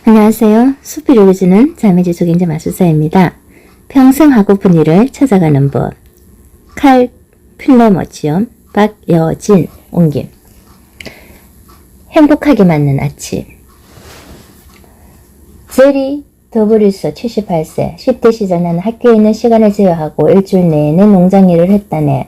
안녕하세요. 숲이 읽어주는 자매지속인자 마술사입니다. 평생 하고픈 일을 찾아가는 법. 칼 플레머치엄 박여진 옮김. 행복하게 맞는 아침. 제리 더브리스 78세. 10대 시절 나는 학교에 있는 시간을 제어하고 일주일 내내 농장 일을 했다네.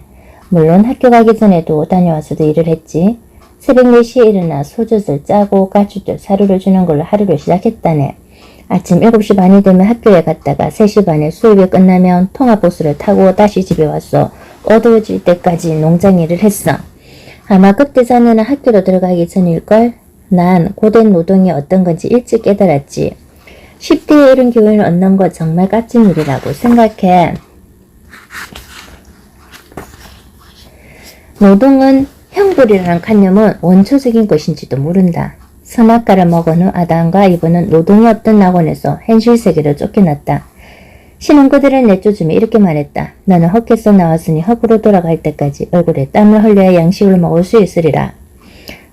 물론 학교 가기 전에도 다녀와서도 일을 했지. 새벽 4시에 일어나 소젖을 짜고 가축들 사료를 주는 걸로 하루를 시작했다네. 아침 7시 반이 되면 학교에 갔다가 3시 반에 수업이 끝나면 통합버스를 타고 다시 집에 왔어. 어두워질 때까지 농장 일을 했어. 아마 그때 자네는 학교로 들어가기 전일걸? 난 고된 노동이 어떤 건지 일찍 깨달았지. 10대에 이른 교훈을 얻는 거 정말 값진 일이라고 생각해. 노동은 형벌이라는 관념은 원초적인 것인지도 모른다. 선악과를 먹은 후 아담과 이브는 노동이 없던 낙원에서 현실 세계로 쫓겨났다. 신은 그들을 내쫓으며 이렇게 말했다. 나는 헛개서 나왔으니 헛으로 돌아갈 때까지 얼굴에 땀을 흘려야 양식을 먹을 수 있으리라.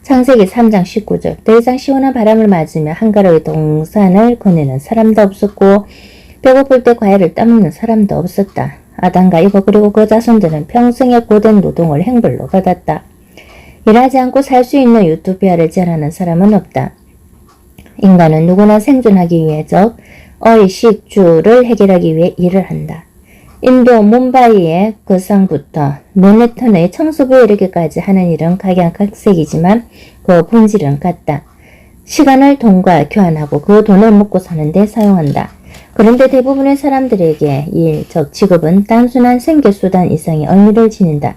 창세기 3장 19절. 더 이상 시원한 바람을 맞으며 한가로이 동산을 거니는 사람도 없었고 배고플 때 과일을 따먹는 사람도 없었다. 아담과 이브 그리고 그 자손들은 평생의 고된 노동을 행벌로 받았다. 일하지 않고 살 수 있는 유토피아를 제안하는 사람은 없다. 인간은 누구나 생존하기 위해 적 의식주를 해결하기 위해 일을 한다. 인도 뭄바이의 거상부터 맨해튼의 청소부에 이르기까지 하는 일은 각양각색이지만 그 본질은 같다. 시간을 돈과 교환하고 그 돈을 먹고 사는 데 사용한다. 그런데 대부분의 사람들에게 일, 즉 직업은 단순한 생계수단 이상의 의미를 지닌다.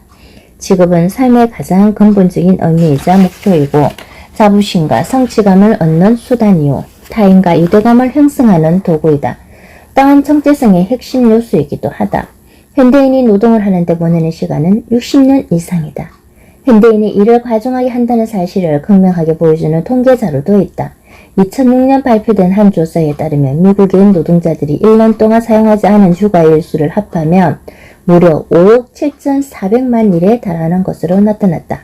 직업은 삶의 가장 근본적인 의미이자 목표이고 자부심과 성취감을 얻는 수단이요. 타인과 유대감을 형성하는 도구이다. 또한 정체성의 핵심 요소이기도 하다. 현대인이 노동을 하는데 보내는 시간은 60년 이상이다. 현대인이 일을 과중하게 한다는 사실을 극명하게 보여주는 통계 자료도 있다. 2006년 발표된 한 조사에 따르면 미국인 노동자들이 1년 동안 사용하지 않은 휴가일수를 합하면 무려 5억 7,400만 일에 달하는 것으로 나타났다.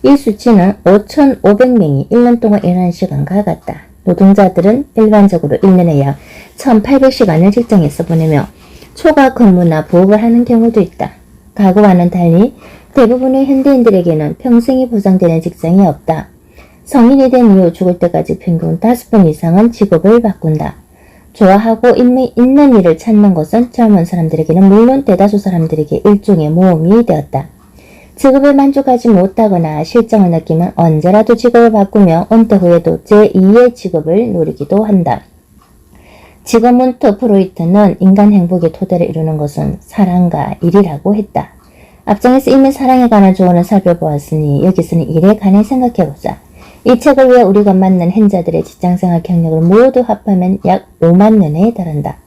이 수치는 5,500명이 1년 동안 일하는 시간과 같다. 노동자들은 일반적으로 1년에 약 1,800시간을 직장에서 보내며 초과 근무나 부업을 하는 경우도 있다. 과거와는 달리 대부분의 현대인들에게는 평생이 보장되는 직장이 없다. 성인이 된 이후 죽을 때까지 평균 5번 이상은 직업을 바꾼다. 좋아하고 있는 일을 찾는 것은 젊은 사람들에게는 물론 대다수 사람들에게 일종의 모험이 되었다. 직업에 만족하지 못하거나 실정을 느끼면 언제라도 직업을 바꾸며 은퇴 후에도 제2의 직업을 노리기도 한다. 지그문트 프로이트는 인간 행복의 토대를 이루는 것은 사랑과 일이라고 했다. 앞장에서 이미 사랑에 관한 조언을 살펴보았으니 여기서는 일에 관해 생각해보자. 이 책을 위해 우리가 만난 hen자들의 직장생활 경력을 모두 합하면 약 5만 년에 달한다.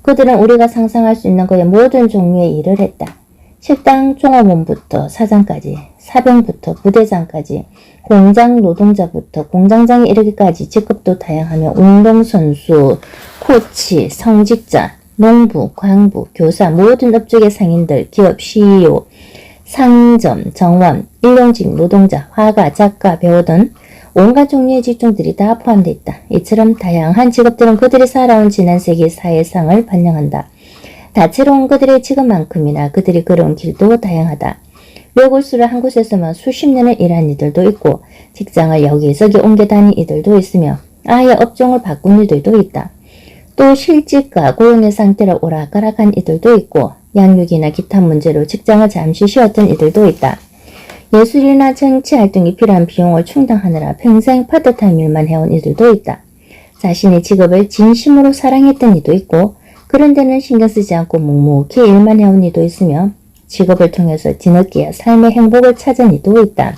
그들은 우리가 상상할 수 있는 거의 모든 종류의 일을 했다. 식당 종업원부터 사장까지, 사병부터 부대장까지, 공장 노동자부터 공장장에 이르기까지 직급도 다양하며 운동선수, 코치, 성직자, 농부, 광부, 교사, 모든 업종의 상인들, 기업 CEO, 상점, 정원, 일용직 노동자, 화가, 작가, 배우 등 온갖 종류의 직종들이 다 포함되어 있다. 이처럼 다양한 직업들은 그들이 살아온 지난 세기 사회상을 반영한다. 다채로운 그들의 직업만큼이나 그들이 걸어온 길도 다양하다. 외골수를 한 곳에서만 수십 년을 일한 이들도 있고 직장을 여기저기 옮겨 다닌 이들도 있으며 아예 업종을 바꾼 이들도 있다. 또 실직과 고용의 상태를 오락가락한 이들도 있고 양육이나 기타 문제로 직장을 잠시 쉬었던 이들도 있다. 예술이나 정치활동이 필요한 비용을 충당하느라 평생 파트타임 일만 해온 이들도 있다. 자신의 직업을 진심으로 사랑했던 이도 있고 그런 데는 신경 쓰지 않고 묵묵히 일만 해온 이도 있으며 직업을 통해서 뒤늦게야 삶의 행복을 찾은 이도 있다.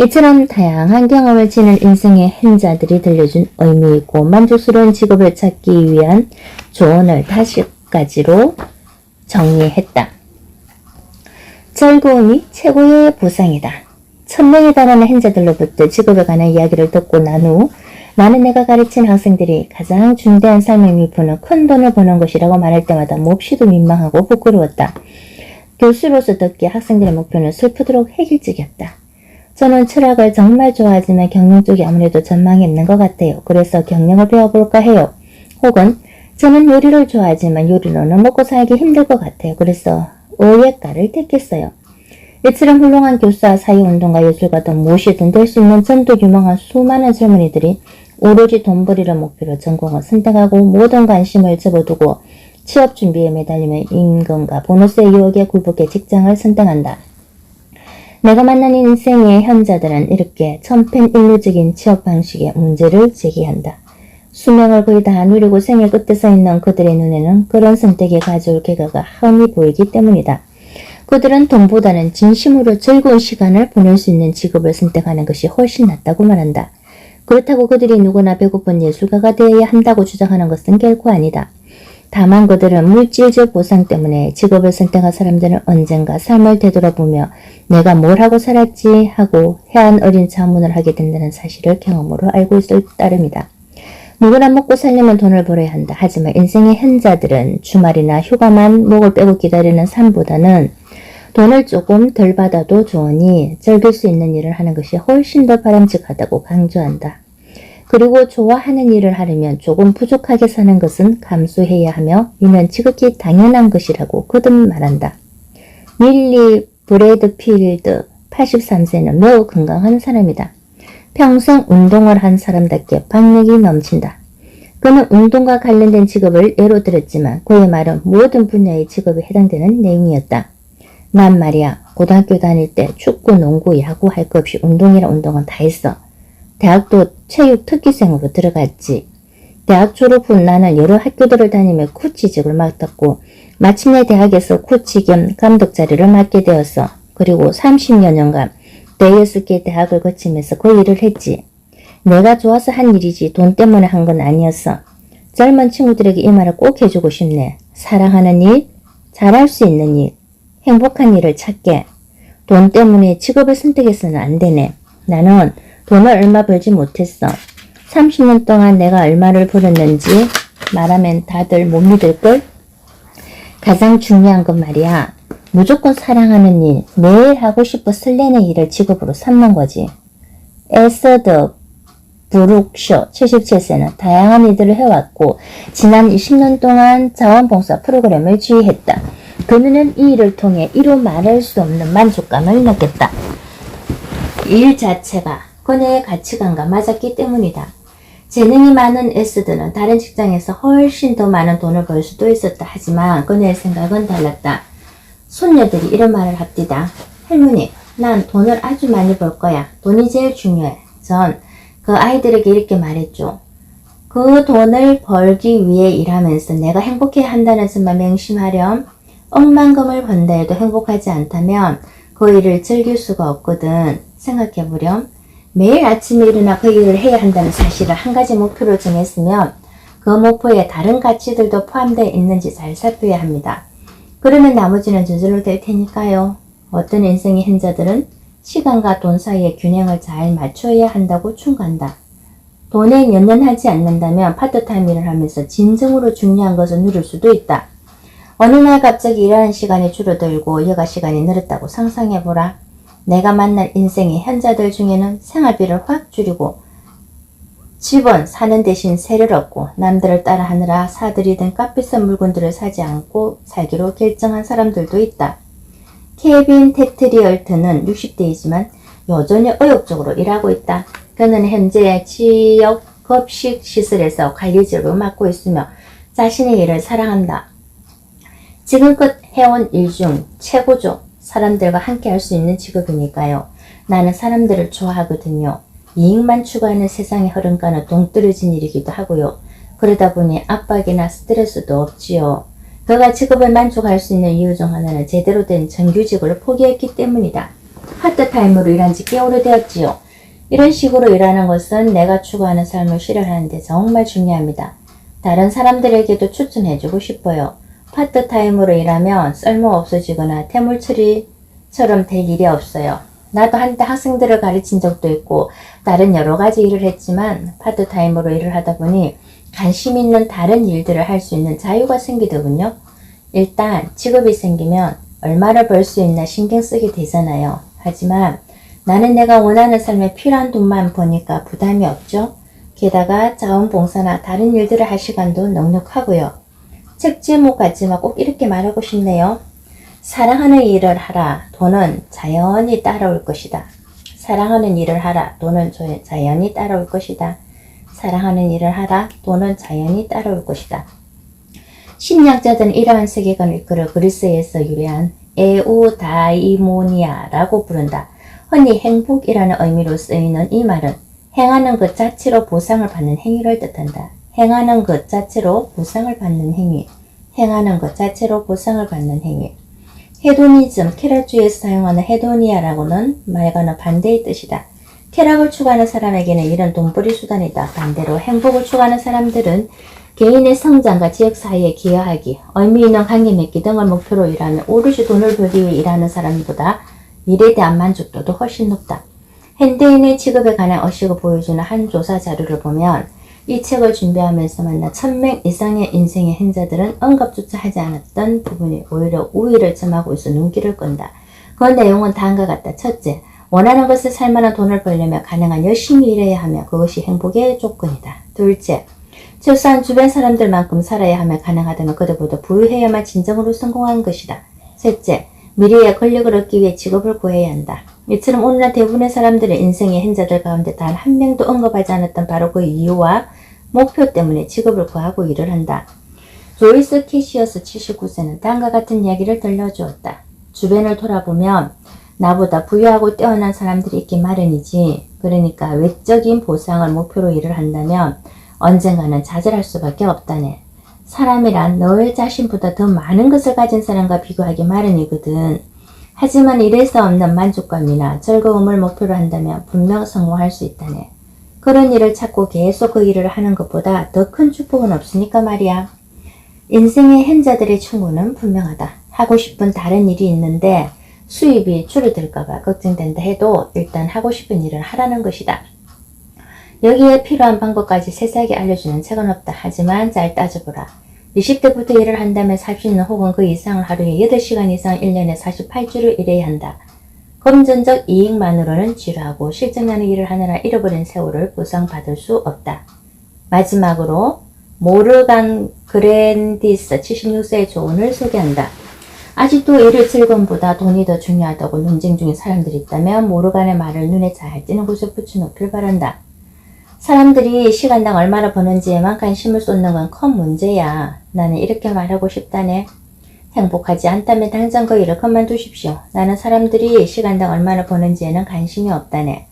이처럼 다양한 경험을 지닌 인생의 hen자들이 들려준 의미 있고 만족스러운 직업을 찾기 위한 조언을 5가지로 정리했다. 즐거움이 최고의 보상이다. 1000명에 달하는 hen자들로부터 직업에 관한 이야기를 듣고 난 후 나는 내가 가르친 학생들이 가장 중대한 삶의 미포는 큰 돈을 버는 것이라고 말할 때마다 몹시도 민망하고 부끄러웠다. 교수로서 듣기에 학생들의 목표는 슬프도록 획일적이었다. 저는 철학을 정말 좋아하지만 경영 쪽이 아무래도 전망이 없는 것 같아요. 그래서 경영을 배워볼까 해요. 혹은 저는 요리를 좋아하지만 요리로는 먹고 살기 힘들 것 같아요. 그래서 의예과를 택했어요. 이처럼 훌륭한 교사, 사회운동가, 예술가든 무엇이든 될 수 있는 전도 유망한 수많은 젊은이들이 오로지 돈벌이를 목표로 전공을 선택하고 모든 관심을 접어두고 취업 준비에 매달리며 임금과 보너스의 유혹에 굴복해 직장을 선택한다. 내가 만난 인생의 현자들은 이렇게 천편일률적인 취업 방식의 문제를 제기한다. 수명을 거의 다 누리고 생의 끝에 서 있는 그들의 눈에는 그런 선택이 가져올 결과가 훤히 보이기 때문이다. 그들은 돈보다는 진심으로 즐거운 시간을 보낼 수 있는 직업을 선택하는 것이 훨씬 낫다고 말한다. 그렇다고 그들이 누구나 배고픈 예술가가 되어야 한다고 주장하는 것은 결코 아니다. 다만 그들은 물질적 보상 때문에 직업을 선택한 사람들은 언젠가 삶을 되돌아보며 내가 뭘 하고 살았지 하고 해안 어린 자문을 하게 된다는 사실을 경험으로 알고 있을 따름이다. 누구나 먹고 살려면 돈을 벌어야 한다. 하지만 인생의 현자들은 주말이나 휴가만 목을 빼고 기다리는 삶보다는 돈을 조금 덜 받아도 좋으니 즐길 수 있는 일을 하는 것이 훨씬 더 바람직하다고 강조한다. 그리고 좋아하는 일을 하려면 조금 부족하게 사는 것은 감수해야 하며 이는 지극히 당연한 것이라고 거듭 말한다. 밀리 브래드필드 83세는 매우 건강한 사람이다. 평생 운동을 한 사람답게 박력이 넘친다. 그는 운동과 관련된 직업을 예로 들었지만 그의 말은 모든 분야의 직업에 해당되는 내용이었다. 난 말이야 고등학교 다닐 때 축구, 농구, 야구 할 것 없이 운동이란 운동은 다 했어. 대학도 체육 특기생으로 들어갔지. 대학 졸업 후 나는 여러 학교들을 다니며 코치직을 맡았고 마침내 대학에서 코치 겸 감독 자리를 맡게 되었어. 그리고 30여 년간 6개 대학을 거치면서 그 일을 했지. 내가 좋아서 한 일이지 돈 때문에 한 건 아니었어. 젊은 친구들에게 이 말을 꼭 해주고 싶네. 사랑하는 일, 잘할 수 있는 일, 행복한 일을 찾게. 돈 때문에 직업을 선택해서는 안 되네. 나는 돈을 얼마 벌지 못했어. 30년 동안 내가 얼마를 벌었는지 말하면 다들 못 믿을걸? 가장 중요한 건 말이야. 무조건 사랑하는 일, 매일 하고 싶어 설레는 일을 직업으로 삼는 거지. 에서드 브룩쇼 77세는 다양한 일들을 해왔고 지난 20년 동안 자원봉사 프로그램을 지휘했다. 그는 이 일을 통해 이루 말할 수 없는 만족감을 느꼈다. 일 자체가 그녀의 가치관과 맞았기 때문이다. 재능이 많은 에스드는 다른 직장에서 훨씬 더 많은 돈을 벌 수도 있었다. 하지만 그녀의 생각은 달랐다. 손녀들이 이런 말을 합디다. 할머니, 난 돈을 아주 많이 벌 거야. 돈이 제일 중요해. 전 그 아이들에게 이렇게 말했죠. 그 돈을 벌기 위해 일하면서 내가 행복해야 한다는 점만 명심하렴. 억만금을 번다 해도 행복하지 않다면 그 일을 즐길 수가 없거든. 생각해보렴. 매일 아침에 일어나 그 일을 해야 한다는 사실을 한 가지 목표로 정했으면 그 목표에 다른 가치들도 포함되어 있는지 잘 살펴야 합니다. 그러면 나머지는 저절로 될 테니까요. 어떤 인생의 현자들은 시간과 돈 사이의 균형을 잘 맞춰야 한다고 충고한다. 돈에 연연하지 않는다면 파트타임 일을 하면서 진정으로 중요한 것을 누릴 수도 있다. 어느 날 갑자기 일하는 시간이 줄어들고 여가 시간이 늘었다고 상상해보라. 내가 만날 인생의 현자들 중에는 생활비를 확 줄이고 집은 사는 대신 세를 얻고 남들을 따라하느라 사들이던 값비싼 물건들을 사지 않고 살기로 결정한 사람들도 있다. 케빈 테트리얼트는 60대이지만 여전히 의욕적으로 일하고 있다. 그는 현재 지역 급식 시설에서 관리직을 맡고 있으며 자신의 일을 사랑한다. 지금껏 해온 일 중 최고죠. 사람들과 함께 할 수 있는 직업이니까요. 나는 사람들을 좋아하거든요. 이익만 추구하는 세상의 흐름과는 동떨어진 일이기도 하고요. 그러다 보니 압박이나 스트레스도 없지요. 그가 직업을 만족할 수 있는 이유 중 하나는 제대로 된 정규직을 포기했기 때문이다. 파트타임으로 일한 지 꽤 오래되었지요. 이런 식으로 일하는 것은 내가 추구하는 삶을 실현하는 데 정말 중요합니다. 다른 사람들에게도 추천해주고 싶어요. 파트타임으로 일하면 쓸모없어지거나 태물처리처럼 될 일이 없어요. 나도 한때 학생들을 가르친 적도 있고 다른 여러 가지 일을 했지만 파트타임으로 일을 하다 보니 관심 있는 다른 일들을 할 수 있는 자유가 생기더군요. 일단 직업이 생기면 얼마를 벌 수 있나 신경 쓰게 되잖아요. 하지만 나는 내가 원하는 삶에 필요한 돈만 버니까 부담이 없죠. 게다가 자원봉사나 다른 일들을 할 시간도 넉넉하고요. 책 제목 같지만 꼭 이렇게 말하고 싶네요. 사랑하는 일을 하라. 돈은 자연히 따라올 것이다. 사랑하는 일을 하라. 돈은 자연히 따라올 것이다. 사랑하는 일을 하라. 돈은 자연히 따라올 것이다. 심리학자들은 이러한 세계관을 이끌어 그리스에서 유래한 에우다이모니아라고 부른다. 흔히 행복이라는 의미로 쓰이는 이 말은 행하는 것 자체로 보상을 받는 행위를 뜻한다. 행하는 것 자체로 보상을 받는 행위. 행하는 것 자체로 보상을 받는 행위. 헤도니즘, 쾌락주의에서 사용하는 헤도니아라고는 말과는 반대의 뜻이다. 쾌락을 추구하는 사람에게는 이런 돈벌이 수단이다. 반대로 행복을 추구하는 사람들은 개인의 성장과 지역사회에 기여하기, 의미 있는 관계 맺기 등을 목표로 일하며 오롯이 돈을 벌기 위해 일하는 사람보다 일에 대한 만족도도 훨씬 높다. 현대인의 직업에 관한 의식을 보여주는 한 조사 자료를 보면 이 책을 준비하면서 만난 1000명 이상의 인생의 행자들은 언급조차 하지 않았던 부분이 오히려 우위를 점하고 있어 눈길을 끈다. 그 내용은 다음과 같다. 첫째, 원하는 것을 살만한 돈을 벌려면 가능한 열심히 일해야 하며 그것이 행복의 조건이다. 둘째, 최소한 주변 사람들만큼 살아야 하며 가능하다면 그들보다 부유해야만 진정으로 성공한 것이다. 셋째, 미래의 권력을 얻기 위해 직업을 구해야 한다. 이처럼 오늘날 대부분의 사람들의 인생의 행자들 가운데 단 한 명도 언급하지 않았던 바로 그 이유와 목표 때문에 직업을 구하고 일을 한다. 조이스 캐시어스 79세는 다음과 같은 이야기를 들려주었다. 주변을 돌아보면 나보다 부유하고 뛰어난 사람들이 있기 마련이지. 그러니까 외적인 보상을 목표로 일을 한다면 언젠가는 좌절할 수밖에 없다네. 사람이란 너의 자신보다 더 많은 것을 가진 사람과 비교하기 마련이거든. 하지만 이래서 없는 만족감이나 즐거움을 목표로 한다면 분명 성공할 수 있다네. 그런 일을 찾고 계속 그 일을 하는 것보다 더 큰 축복은 없으니까 말이야. 인생의 hen자들의 충고는 분명하다. 하고 싶은 다른 일이 있는데 수입이 줄어들까봐 걱정된다 해도 일단 하고 싶은 일을 하라는 것이다. 여기에 필요한 방법까지 세세하게 알려주는 책은 없다. 하지만 잘 따져보라. 20대부터 일을 한다면 40년 혹은 그 이상을 하루에 8시간 이상 1년에 48주를 일해야 한다. 금전적 이익만으로는 지루하고 실증나는 일을 하느라 잃어버린 세월을 보상받을 수 없다. 마지막으로 모르간 그랜디스 76세의 조언을 소개한다. 아직도 일의 즐거움보다 돈이 더 중요하다고 논쟁 중인 사람들이 있다면 모르간의 말을 눈에 잘 띄는 곳에 붙여놓길 바란다. 사람들이 시간당 얼마나 버는지에만 관심을 쏟는 건 큰 문제야. 나는 이렇게 말하고 싶다네. 행복하지 않다면 당장 그 일을 그만두십시오. 나는 사람들이 시간당 얼마나 버는지에는 관심이 없다네.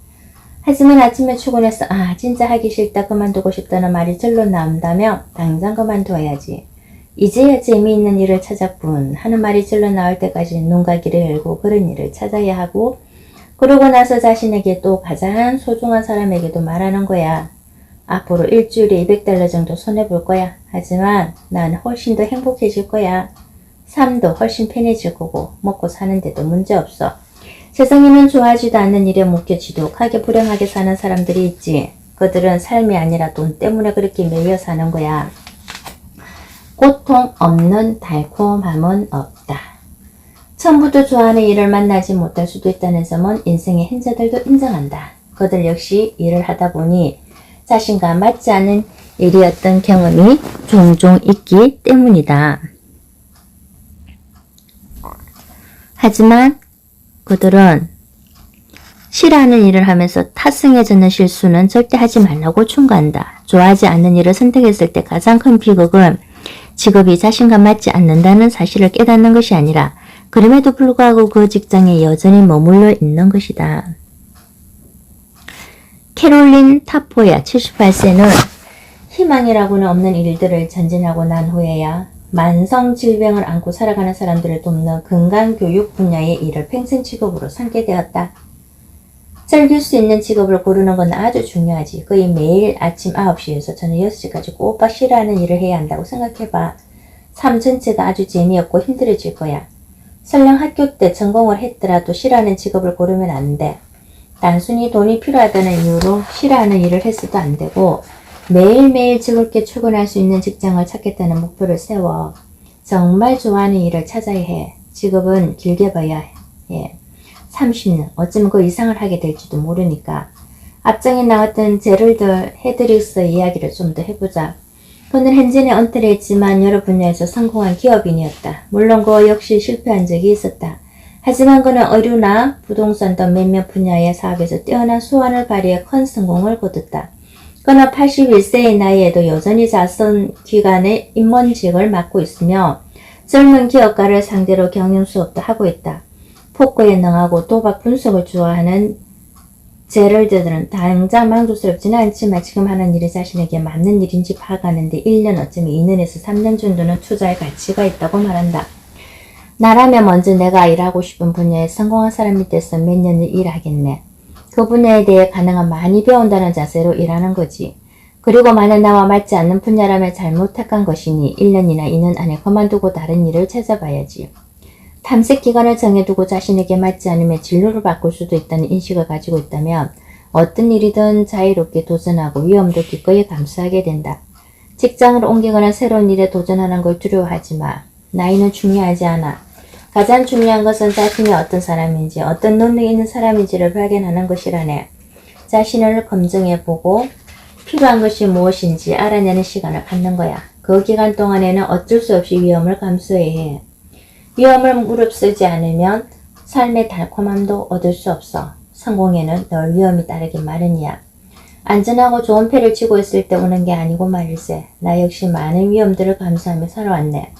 하지만 아침에 출근해서 진짜 하기 싫다 그만두고 싶다는 말이 절로 나온다면 당장 그만둬야지. 이제야 재미있는 일을 찾았군 하는 말이 절로 나올 때까지 눈과 귀를 열고 그런 일을 찾아야 하고 그러고 나서 자신에게 또 가장 소중한 사람에게도 말하는 거야. 앞으로 일주일에 $200 정도 손해볼 거야. 하지만 난 훨씬 더 행복해질 거야. 삶도 훨씬 편해질 거고 먹고 사는데도 문제없어. 세상에는 좋아하지도 않는 일에 묶여 지독하게 불행하게 사는 사람들이 있지. 그들은 삶이 아니라 돈 때문에 그렇게 매여 사는 거야. 고통 없는 달콤함은 없다. 처음부터 좋아하는 일을 만나지 못할 수도 있다는 점은 인생의 hen자들도 인정한다. 그들 역시 일을 하다 보니 자신과 맞지 않는 일이었던 경험이 종종 있기 때문이다. 하지만 그들은 싫어하는 일을 하면서 타성해지는 실수는 절대 하지 말라고 충고한다. 좋아하지 않는 일을 선택했을 때 가장 큰 비극은 직업이 자신과 맞지 않는다는 사실을 깨닫는 것이 아니라 그럼에도 불구하고 그 직장에 여전히 머물러 있는 것이다. 캐롤린 타포야 78세는 희망이라고는 없는 일들을 전진하고 난 후에야 만성 질병을 안고 살아가는 사람들을 돕는 건강교육 분야의 일을 평생 직업으로 삼게 되었다. 즐길 수 있는 직업을 고르는 건 아주 중요하지. 거의 매일 아침 9시에서 저녁 6시까지 꼬박 싫어하는 일을 해야 한다고 생각해봐. 삶 전체가 아주 재미없고 힘들어질 거야. 설령 학교 때 전공을 했더라도 싫어하는 직업을 고르면 안 돼. 단순히 돈이 필요하다는 이유로 싫어하는 일을 했어도 안 되고 매일매일 즐겁게 출근할 수 있는 직장을 찾겠다는 목표를 세워 정말 좋아하는 일을 찾아야 해. 직업은 길게 봐야 해. 30년, 어쩌면 그 이상을 하게 될지도 모르니까. 앞장에 나왔던 제럴드 헤드릭스의 이야기를 좀 더 해보자. 그는 hen진에 은퇴를 했지만 여러 분야에서 성공한 기업인이었다. 물론 그 역시 실패한 적이 있었다. 하지만 그는 의류나 부동산 등 몇몇 분야의 사업에서 뛰어난 수완을 발휘해 큰 성공을 거뒀다. 그는 81세의 나이에도 여전히 자선기관의 임원직을 맡고 있으며 젊은 기업가를 상대로 경영 수업도 하고 있다. 포크에 능하고 도박 분석을 좋아하는 제럴드들은 당장 만족스럽지는 않지만 지금 하는 일이 자신에게 맞는 일인지 파악하는데 1년 어쩌면 2년에서 3년 정도는 투자할 가치가 있다고 말한다. 나라면 먼저 내가 일하고 싶은 분야에 성공한 사람 밑에서 몇 년을 일하겠네. 그 분야에 대해 가능한 많이 배운다는 자세로 일하는 거지. 그리고 만약 나와 맞지 않는 분야라면 잘못 택한 것이니 1년이나 2년 안에 그만두고 다른 일을 찾아봐야지. 탐색 기간을 정해두고 자신에게 맞지 않으면 진로를 바꿀 수도 있다는 인식을 가지고 있다면 어떤 일이든 자유롭게 도전하고 위험도 기꺼이 감수하게 된다. 직장을 옮기거나 새로운 일에 도전하는 걸 두려워하지 마. 나이는 중요하지 않아. 가장 중요한 것은 자신이 어떤 사람인지, 어떤 능력이 있는 사람인지를 발견하는 것이라네. 자신을 검증해보고 필요한 것이 무엇인지 알아내는 시간을 갖는 거야. 그 기간 동안에는 어쩔 수 없이 위험을 감수해야 해. 위험을 무릅쓰지 않으면 삶의 달콤함도 얻을 수 없어. 성공에는 늘 위험이 따르기 마련이야. 안전하고 좋은 패를 치고 있을 때 오는 게 아니고 말일세. 나 역시 많은 위험들을 감수하며 살아왔네.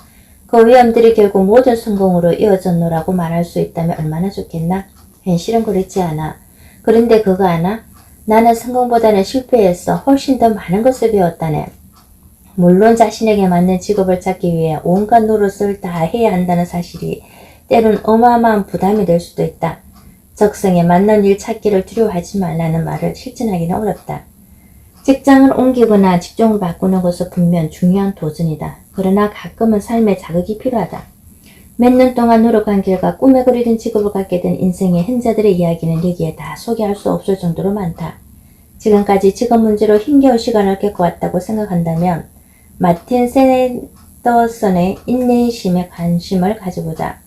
그 위험들이 결국 모든 성공으로 이어졌노라고 말할 수 있다면 얼마나 좋겠나? 현실은 그렇지 않아. 그런데 그거 아나? 나는 성공보다는 실패에서 훨씬 더 많은 것을 배웠다네. 물론 자신에게 맞는 직업을 찾기 위해 온갖 노릇을 다 해야 한다는 사실이 때론 어마어마한 부담이 될 수도 있다. 적성에 맞는 일 찾기를 두려워하지 말라는 말을 실천하기는 어렵다. 직장을 옮기거나 직종을 바꾸는 것은 분명 중요한 도전이다. 그러나 가끔은 삶의 자극이 필요하다. 몇 년 동안 노력한 결과 꿈에 그리던 직업을 갖게 된 인생의 hen자들의 이야기는 여기에 다 소개할 수 없을 정도로 많다. 지금까지 직업 문제로 힘겨운 시간을 겪어왔다고 생각한다면 마틴 샌더슨의 인내심에 관심을 가져보자.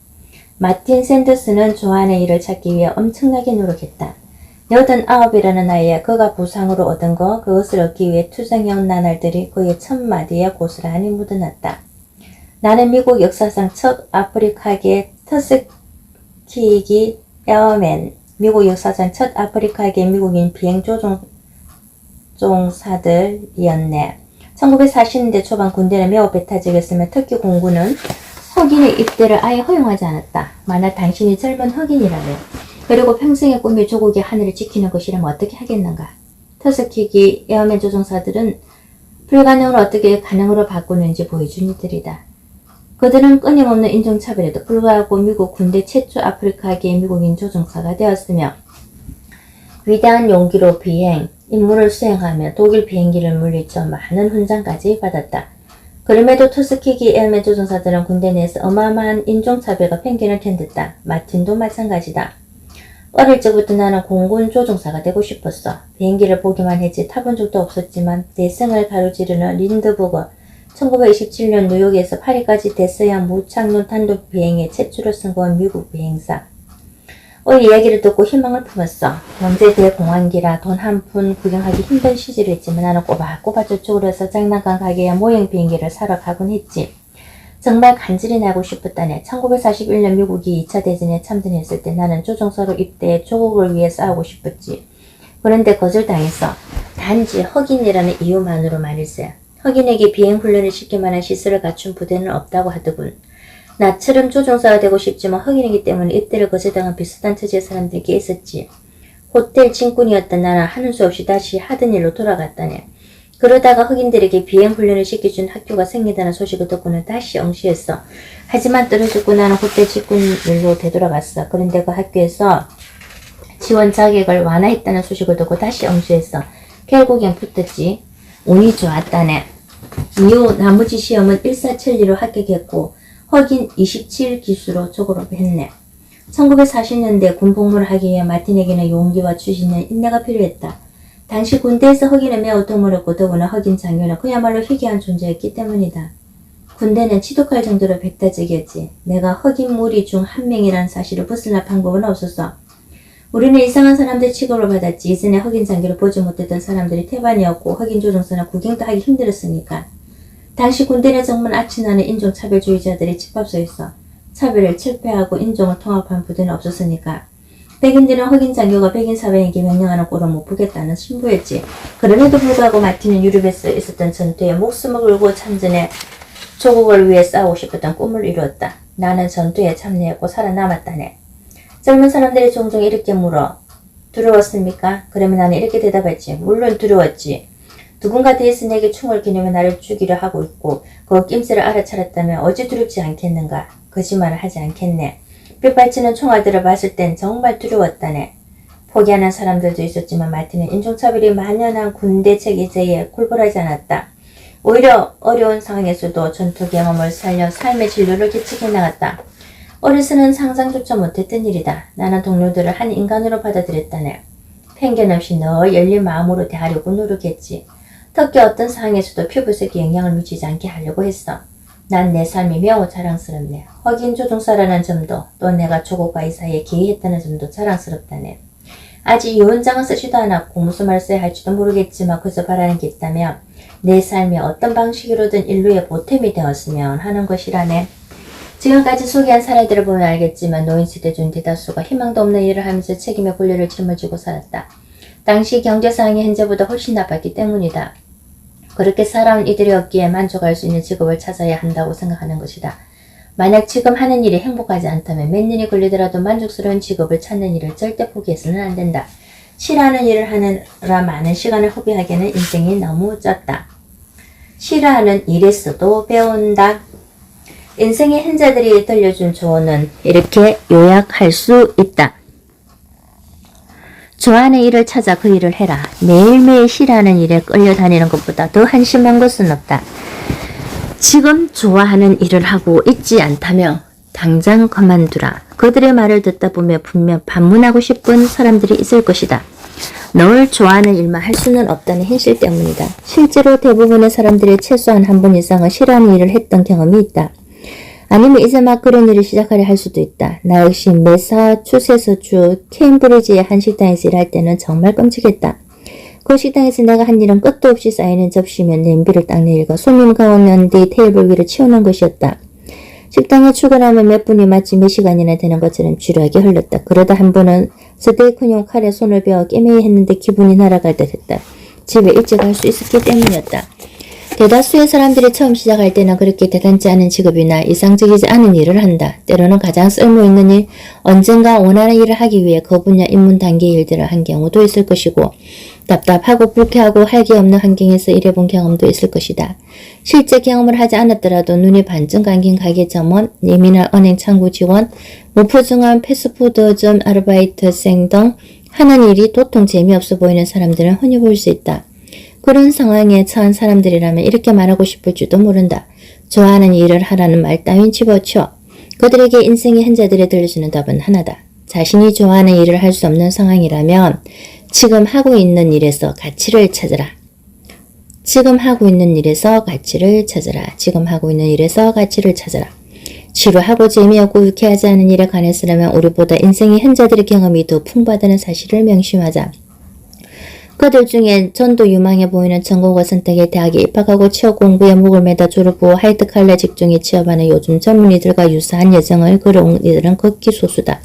마틴 샌더슨은 좋아하는 일을 찾기 위해 엄청나게 노력했다. 89이라는 나이에 그가 부상으로 얻은 그것을 얻기 위해 투쟁해온 나날들이 그의 첫마디에 고스란히 묻어났다. 나는 미국 역사상 첫 아프리카계 터스키기 에어맨, 미국 역사상 첫 아프리카계 미국인 비행 조종사들이었네. 1940년대 초반 군대는 매우 배타적이었으며 특히 공군은 흑인의 입대를 아예 허용하지 않았다. 만약 당신이 젊은 흑인이라면 그리고 평생의 꿈이 조국의 하늘을 지키는 것이라면 어떻게 하겠는가. 터스키기 에어맨 조종사들은 불가능을 어떻게 가능으로 바꾸는지 보여준 이들이다. 그들은 끊임없는 인종차별에도 불구하고 미국 군대 최초 아프리카계 미국인 조종사가 되었으며 위대한 용기로 비행, 임무를 수행하며 독일 비행기를 물리쳐 많은 훈장까지 받았다. 그럼에도 터스키기 에어맨 조종사들은 군대 내에서 어마어마한 인종차별과 편견을 견뎠다. 마틴도 마찬가지다. 어릴 적부터 나는 공군 조종사가 되고 싶었어. 비행기를 보기만 했지 타본 적도 없었지만 대승을 가로지르는 린드버거 1927년 뉴욕에서 파리까지 대서양 무착륙 단독 비행에 최초로 성공한 미국 비행사. 이야기를 듣고 희망을 품었어. 경제 대공황기라 돈 한 푼 구경하기 힘든 시절이었지만 나는 꼬박꼬박 저쪽으로 해서 장난감 가게에 모형 비행기를 사러 가곤 했지. 정말 간절히 나고 싶었다네. 1941년 미국이 2차 대전에 참전했을 때 나는 조종사로 입대해 조국을 위해 싸우고 싶었지. 그런데 거절당했어. 단지 흑인이라는 이유만으로 말일세. 흑인에게 비행훈련을 시킬 만한 시설을 갖춘 부대는 없다고 하더군. 나처럼 조종사가 되고 싶지만 흑인이기 때문에 입대를 거절당한 비슷한 처지의 사람들이 꽤 있었지. 호텔 진꾼이었던 나는 하는 수 없이 다시 하던 일로 돌아갔다네. 그러다가 흑인들에게 비행훈련을 시켜준 학교가 생긴다는 소식을 듣고는 다시 응시했어. 하지만 떨어졌고 나는 호텔 직군 일로 되돌아갔어. 그런데 그 학교에서 지원 자격을 완화했다는 소식을 듣고 다시 응시했어. 결국엔 붙었지. 운이 좋았다네. 이후 나머지 시험은 일사천리로 합격했고 흑인 27기수로 졸업했네. 1940년대 군복무를 하기 위해 마틴에게는 용기와 추진과 인내가 필요했다. 당시 군대에서 흑인은 매우 드물었고 더구나 흑인 장교는 그야말로 희귀한 존재였기 때문이다. 군대는 지독할 정도로 백다적이었지. 내가 흑인 무리 중 한 명이라는 사실을 벗어날 방법은 없었어. 우리는 이상한 사람들 취급을 받았지. 이전에 흑인 장기를 보지 못했던 사람들이 태반이었고 흑인 조종사나 구경도 하기 힘들었으니까. 당시 군대는 정말 악취나는 인종차별주의자들이 집합소 있어 차별을 철폐하고 인종을 통합한 부대는 없었으니까. 백인들은 흑인 장교가 백인 사병에게 명령하는 꼴을 못 보겠다는 신부였지. 그럼에도 불구하고 마틴은 유럽에서 있었던 전투에 목숨을 걸고 참전해 조국을 위해 싸우고 싶었던 꿈을 이루었다. 나는 전투에 참여했고 살아남았다네. 젊은 사람들이 종종 이렇게 물어. 두려웠습니까? 그러면 나는 이렇게 대답했지. 물론 두려웠지. 누군가 대해서 내게 총을 겨누며 나를 죽이려 하고 있고 그 낌새를 알아차렸다면 어찌 두렵지 않겠는가. 거짓말을 하지 않겠네. 빗발치는 총알들을 봤을 땐 정말 두려웠다네. 포기하는 사람들도 있었지만 마틴은 인종차별이 만연한 군대 체계제에 굴벌하지 않았다. 오히려 어려운 상황에서도 전투 경험을 살려 삶의 진로를 개척해 나갔다. 어려서는 상상조차 못했던 일이다. 나는 동료들을 한 인간으로 받아들였다네. 편견 없이 늘 열린 마음으로 대하려고 노력했지. 특히 어떤 상황에서도 피부색에 영향을 미치지 않게 하려고 했어. 난 내 삶이 매우 자랑스럽네. 흑인 조종사라는 점도 또 내가 조국과 이 사이에 기여했다는 점도 자랑스럽다네. 아직 유언장은 쓰지도 않았고 무슨 말 써야 할지도 모르겠지만 그저 바라는 게 있다면 내 삶이 어떤 방식으로든 인류의 보탬이 되었으면 하는 것이라네. 지금까지 소개한 사례들을 보면 알겠지만 노인시대 중 대다수가 희망도 없는 일을 하면서 책임의 권리를 짊어지고 살았다. 당시 경제상황이 현재보다 훨씬 나빴기 때문이다. 그렇게 살아온 이들이 얻기에 만족할 수 있는 직업을 찾아야 한다고 생각하는 것이다. 만약 지금 하는 일이 행복하지 않다면 몇 년이 걸리더라도 만족스러운 직업을 찾는 일을 절대 포기해서는 안 된다. 싫어하는 일을 하느라 많은 시간을 허비하기에는 인생이 너무 짧다. 싫어하는 일에서도 배운다. 인생의 현자들이 들려준 조언은 이렇게 요약할 수 있다. 좋아하는 일을 찾아 그 일을 해라. 매일매일 싫어하는 일에 끌려다니는 것보다 더 한심한 것은 없다. 지금 좋아하는 일을 하고 있지 않다면 당장 그만두라. 그들의 말을 듣다 보면 분명 반문하고 싶은 사람들이 있을 것이다. 널 좋아하는 일만 할 수는 없다는 현실 때문이다. 실제로 대부분의 사람들이 최소한 한 번 이상은 싫어하는 일을 했던 경험이 있다. 아니면 이제 막 그런 일을 시작하려 할 수도 있다. 나 역시 매사추세츠주 케임브리지의 한 식당에서 일할 때는 정말 끔찍했다. 그 식당에서 내가 한 일은 끝도 없이 쌓이는 접시면 냄비를 닦는 일과 손님 가오는 뒤 테이블 위를 치우는 것이었다. 식당에 출근하면 몇 분이 마치 몇 시간이나 되는 것처럼 지루하게 흘렀다. 그러다 한 번은 스테이크용 칼에 손을 베어 깨매이 했는데 기분이 날아갈 듯 했다. 집에 일찍 갈 수 있었기 때문이었다. 대다수의 사람들이 처음 시작할 때는 그렇게 대단지 않은 직업이나 이상적이지 않은 일을 한다. 때로는 가장 쓸모있는 일, 언젠가 원하는 일을 하기 위해 그 분야 입문 단계의 일들을 한 경우도 있을 것이고 답답하고 불쾌하고 활기 없는 환경에서 일해본 경험도 있을 것이다. 실제 경험을 하지 않았더라도 눈이 반쯤 감긴 가게 점원, 예민한 은행 창구 직원, 무표정한 패스트푸드점 아르바이트생 등 하는 일이 도통 재미없어 보이는 사람들은 흔히 볼 수 있다. 그런 상황에 처한 사람들이라면 이렇게 말하고 싶을지도 모른다. 좋아하는 일을 하라는 말 따윈 집어치워. 그들에게 인생의 현자들이 들려주는 답은 하나다. 자신이 좋아하는 일을 할 수 없는 상황이라면 지금 하고 있는 일에서 가치를 찾으라. 지금 하고 있는 일에서 가치를 찾으라. 지금 하고 있는 일에서 가치를 찾으라. 지루하고 재미없고 유쾌하지 않은 일에 관해서라면 우리보다 인생의 현자들의 경험이 더 풍부하다는 사실을 명심하자. 그들 중엔 전도 유망해 보이는 전공과 선택의 대학에 입학하고 취업 공부에 목을 매다 졸업 후 화이트칼라 직종에 취업하는 요즘 젊은이들과 유사한 여정을 걸어온 이들은 극히 소수다.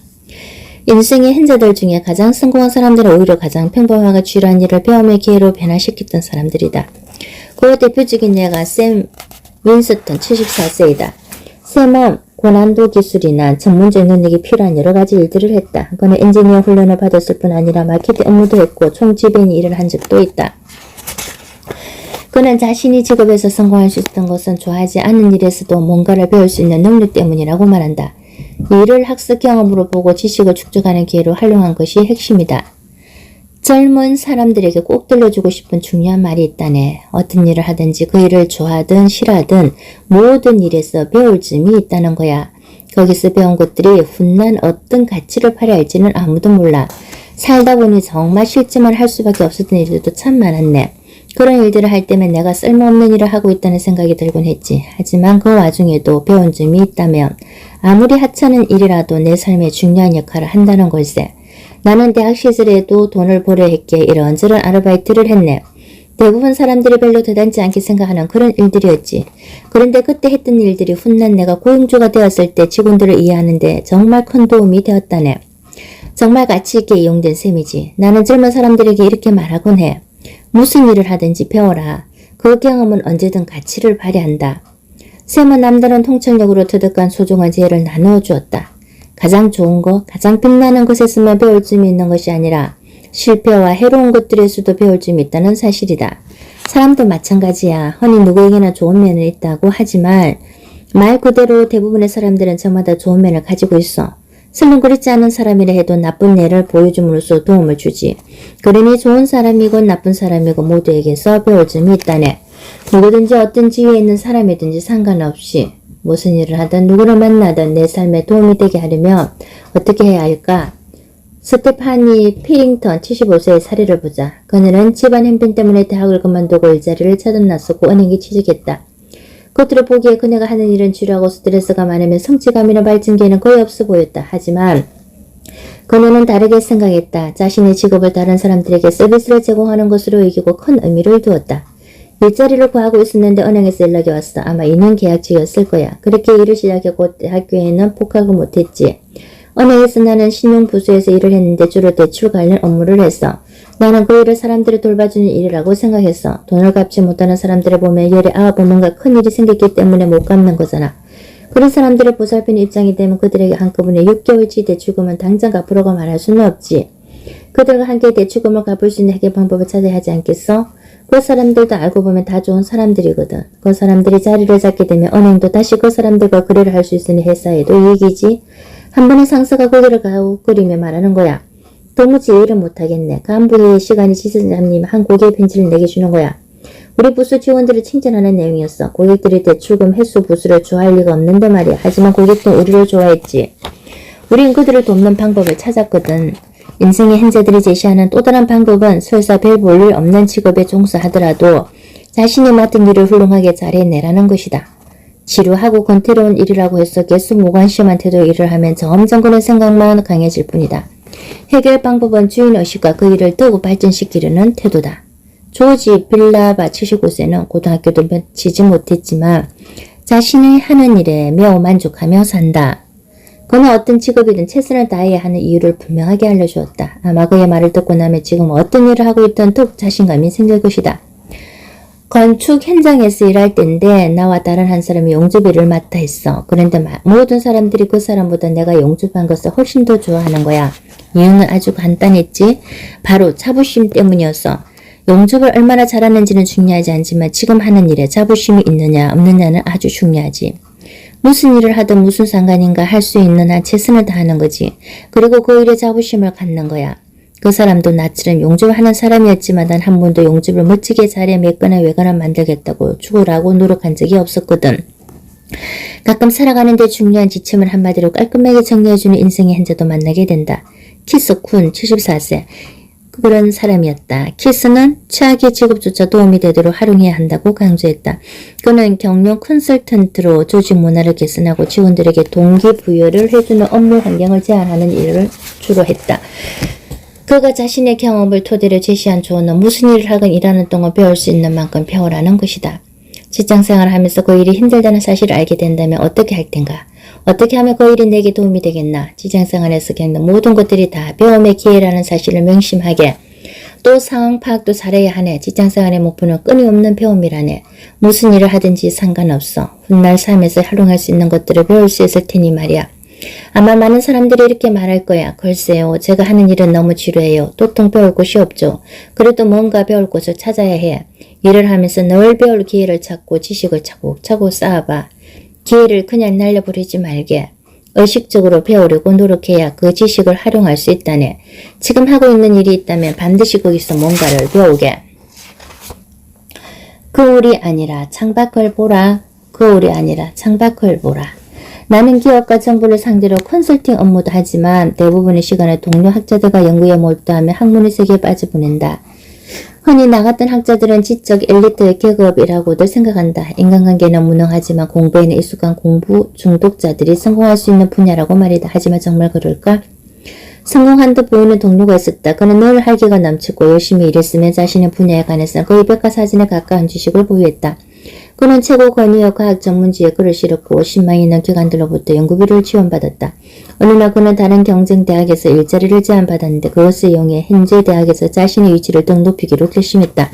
인생의 현자들 중에 가장 성공한 사람들은 오히려 가장 평범하고 지루한 일을 배움의 기회로 변화시켰던 사람들이다. 그 대표적인 예가 샘 윈스턴 74세이다. 샘은 고난도 기술이나 전문적 능력이 필요한 여러 가지 일들을 했다. 그는 엔지니어 훈련을 받았을 뿐 아니라 마케팅 업무도 했고 총지배니 일을 한 적도 있다. 그는 자신이 직업에서 성공할 수 있었던 것은 좋아하지 않은 일에서도 뭔가를 배울 수 있는 능력 때문이라고 말한다. 일을 학습 경험으로 보고 지식을 축적하는 기회로 활용한 것이 핵심이다. 젊은 사람들에게 꼭 들려주고 싶은 중요한 말이 있다네. 어떤 일을 하든지 그 일을 좋아하든 싫어하든 모든 일에서 배울 점이 있다는 거야. 거기서 배운 것들이 훗날 어떤 가치를 발휘할지는 아무도 몰라. 살다 보니 정말 싫지만 할 수밖에 없었던 일들도 참 많았네. 그런 일들을 할 때면 내가 쓸모없는 일을 하고 있다는 생각이 들곤 했지. 하지만 그 와중에도 배운 점이 있다면 아무리 하찮은 일이라도 내 삶에 중요한 역할을 한다는 걸세. 나는 대학 시절에도 돈을 벌어야 했기에 이런저런 아르바이트를 했네. 대부분 사람들이 별로 대단지 않게 생각하는 그런 일들이었지. 그런데 그때 했던 일들이 훗날 내가 고용주가 되었을 때 직원들을 이해하는데 정말 큰 도움이 되었다네. 정말 가치 있게 이용된 셈이지. 나는 젊은 사람들에게 이렇게 말하곤 해. 무슨 일을 하든지 배워라. 그 경험은 언제든 가치를 발휘한다. 셈은 남다른 통찰력으로 터득한 소중한 지혜를 나누어 주었다. 가장 좋은 것, 가장 빛나는 것에서만 배울 점이 있는 것이 아니라 실패와 해로운 것들에서도 배울 점이 있다는 사실이다. 사람도 마찬가지야. 흔히 누구에게나 좋은 면은 있다고 하지만 말 그대로 대부분의 사람들은 저마다 좋은 면을 가지고 있어. 설령 그렇지 않은 사람이라 해도 나쁜 예를 보여줌으로써 도움을 주지. 그러니 좋은 사람이건 나쁜 사람이고 모두에게서 배울 점이 있다네. 누구든지 어떤 지위에 있는 사람이든지 상관없이 무슨 일을 하든 누구를 만나든 내 삶에 도움이 되게 하려면 어떻게 해야 할까? 스테파니 피링턴 75세의 사례를 보자. 그녀는 집안 형편 때문에 대학을 그만두고 일자리를 찾아놨었고 은행에 취직했다. 겉으로 보기에 그녀가 하는 일은 지루하고 스트레스가 많으면 성취감이나 발전기에는 거의 없어 보였다. 하지만 그녀는 다르게 생각했다. 자신의 직업을 다른 사람들에게 서비스를 제공하는 것으로 여기고 큰 의미를 두었다. 일자리를 구하고 있었는데 은행에서 연락이 왔어. 아마 2년 계약직이었을 거야. 그렇게 일을 시작했고 학교에는 복학을 못했지. 은행에서 나는 신용부수에서 일을 했는데 주로 대출 관련 업무를 했어. 나는 그 일을 사람들을 돌봐주는 일이라고 생각했어. 돈을 갚지 못하는 사람들을 보면 열에 뭔가 큰 일이 생겼기 때문에 못 갚는 거잖아. 그런 사람들을 보살피는 입장이 되면 그들에게 한꺼번에 6개월치 대출금은 당장 갚으라고 말할 수는 없지. 그들과 함께 대출금을 갚을 수 있는 해결 방법을 찾아야 하지 않겠어? 그 사람들도 알고 보면 다 좋은 사람들이거든. 그 사람들이 자리를 잡게 되면 은행도 다시 그 사람들과 거래를 할 수 있으니 회사에도 이익이지. 한 번은 상사가 고개를 가우그리며 말하는 거야. 도무지 이해를 못하겠네. 간부회의 시간이 지선장님이 한 고객 편지를 내게 주는 거야. 우리 부수 직원들을 칭찬하는 내용이었어. 고객들이 대출금 횟수 부수를 좋아할 리가 없는데 말이야. 하지만 고객도 우리를 좋아했지. 우린 그들을 돕는 방법을 찾았거든. 인생의 현재들이 제시하는 또 다른 방법은 설사 별 볼일 없는 직업에 종사하더라도 자신이 맡은 일을 훌륭하게 잘해내라는 것이다. 지루하고 권태로운 일이라고 해서 계속 무관심한 태도로 일을 하면 점점 그런 생각만 강해질 뿐이다. 해결 방법은 주인의식과 그 일을 더욱 발전시키려는 태도다. 조지 빌라바 79세는 고등학교도 마치지 못했지만 자신이 하는 일에 매우 만족하며 산다. 그는 어떤 직업이든 최선을 다해야 하는 이유를 분명하게 알려주었다. 아마 그의 말을 듣고 나면 지금 어떤 일을 하고 있든 더욱 자신감이 생길 것이다. 건축 현장에서 일할 때인데 나와 다른 한 사람이 용접 일을 맡아 했어. 그런데 모든 사람들이 그 사람보다 내가 용접한 것을 훨씬 더 좋아하는 거야. 이유는 아주 간단했지. 바로 자부심 때문이었어. 용접을 얼마나 잘하는지는 중요하지 않지만 지금 하는 일에 자부심이 있느냐 없느냐는 아주 중요하지. 무슨 일을 하든 무슨 상관인가 할 수 있는 한 최선을 다하는 거지. 그리고 그 일에 자부심을 갖는 거야. 그 사람도 나처럼 용접을 하는 사람이었지만 단 한 번도 용접을 멋지게 잘해 맺거나 외거나 만들겠다고 죽으라고 노력한 적이 없었거든. 가끔 살아가는데 중요한 지침을 한마디로 깔끔하게 정리해주는 인생의 현재도 만나게 된다. 키스 쿤 74세. 그런 사람이었다. 키스는 최악의 직업조차 도움이 되도록 활용해야 한다고 강조했다. 그는 경영 컨설턴트로 조직 문화를 개선하고 직원들에게 동기부여를 해주는 업무 환경을 제안하는 일을 주로 했다. 그가 자신의 경험을 토대로 제시한 조언은 무슨 일을 하건 일하는 동안 배울 수 있는 만큼 배우라는 것이다. 직장생활을 하면서 그 일이 힘들다는 사실을 알게 된다면 어떻게 할 텐가? 어떻게 하면 그 일이 내게 도움이 되겠나? 직장생활에서 겪는 모든 것들이 다 배움의 기회라는 사실을 명심하게. 또 상황 파악도 잘해야 하네. 직장생활의 목표는 끊임없는 배움이라네. 무슨 일을 하든지 상관없어. 훗날 삶에서 활용할 수 있는 것들을 배울 수 있을 테니 말이야. 아마 많은 사람들이 이렇게 말할 거야. 글쎄요. 제가 하는 일은 너무 지루해요. 도통 배울 곳이 없죠. 그래도 뭔가 배울 곳을 찾아야 해. 일을 하면서 늘 배울 기회를 찾고 지식을 차곡차곡 쌓아봐. 기회를 그냥 날려버리지 말게. 의식적으로 배우려고 노력해야 그 지식을 활용할 수 있다네. 지금 하고 있는 일이 있다면 반드시 거기서 뭔가를 배우게. 거울이 아니라 창밖을 보라. 거울이 아니라 창밖을 보라. 나는 기업과 정부를 상대로 컨설팅 업무도 하지만 대부분의 시간을 동료 학자들과 연구에 몰두하며 학문의 세계에 빠져보낸다. 흔히 나 같은 학자들은 지적 엘리트의 계급이라고도 생각한다. 인간관계는 무능하지만 공부에는 익숙한 공부 중독자들이 성공할 수 있는 분야라고 말이다. 하지만 정말 그럴까? 성공한 듯 보이는 동료가 있었다. 그는 늘 활기가 넘치고 열심히 일했으며 자신의 분야에 관해서 거의 백과사전에 가까운 지식을 보유했다. 그는 최고 권위의 과학 전문지에 글을 실었고 10만이 넘는 기관들로부터 연구비를 지원받았다. 어느 날 그는 다른 경쟁 대학에서 일자리를 제안받았는데 그것을 이용해 현재 대학에서 자신의 위치를 더 높이기로 결심했다.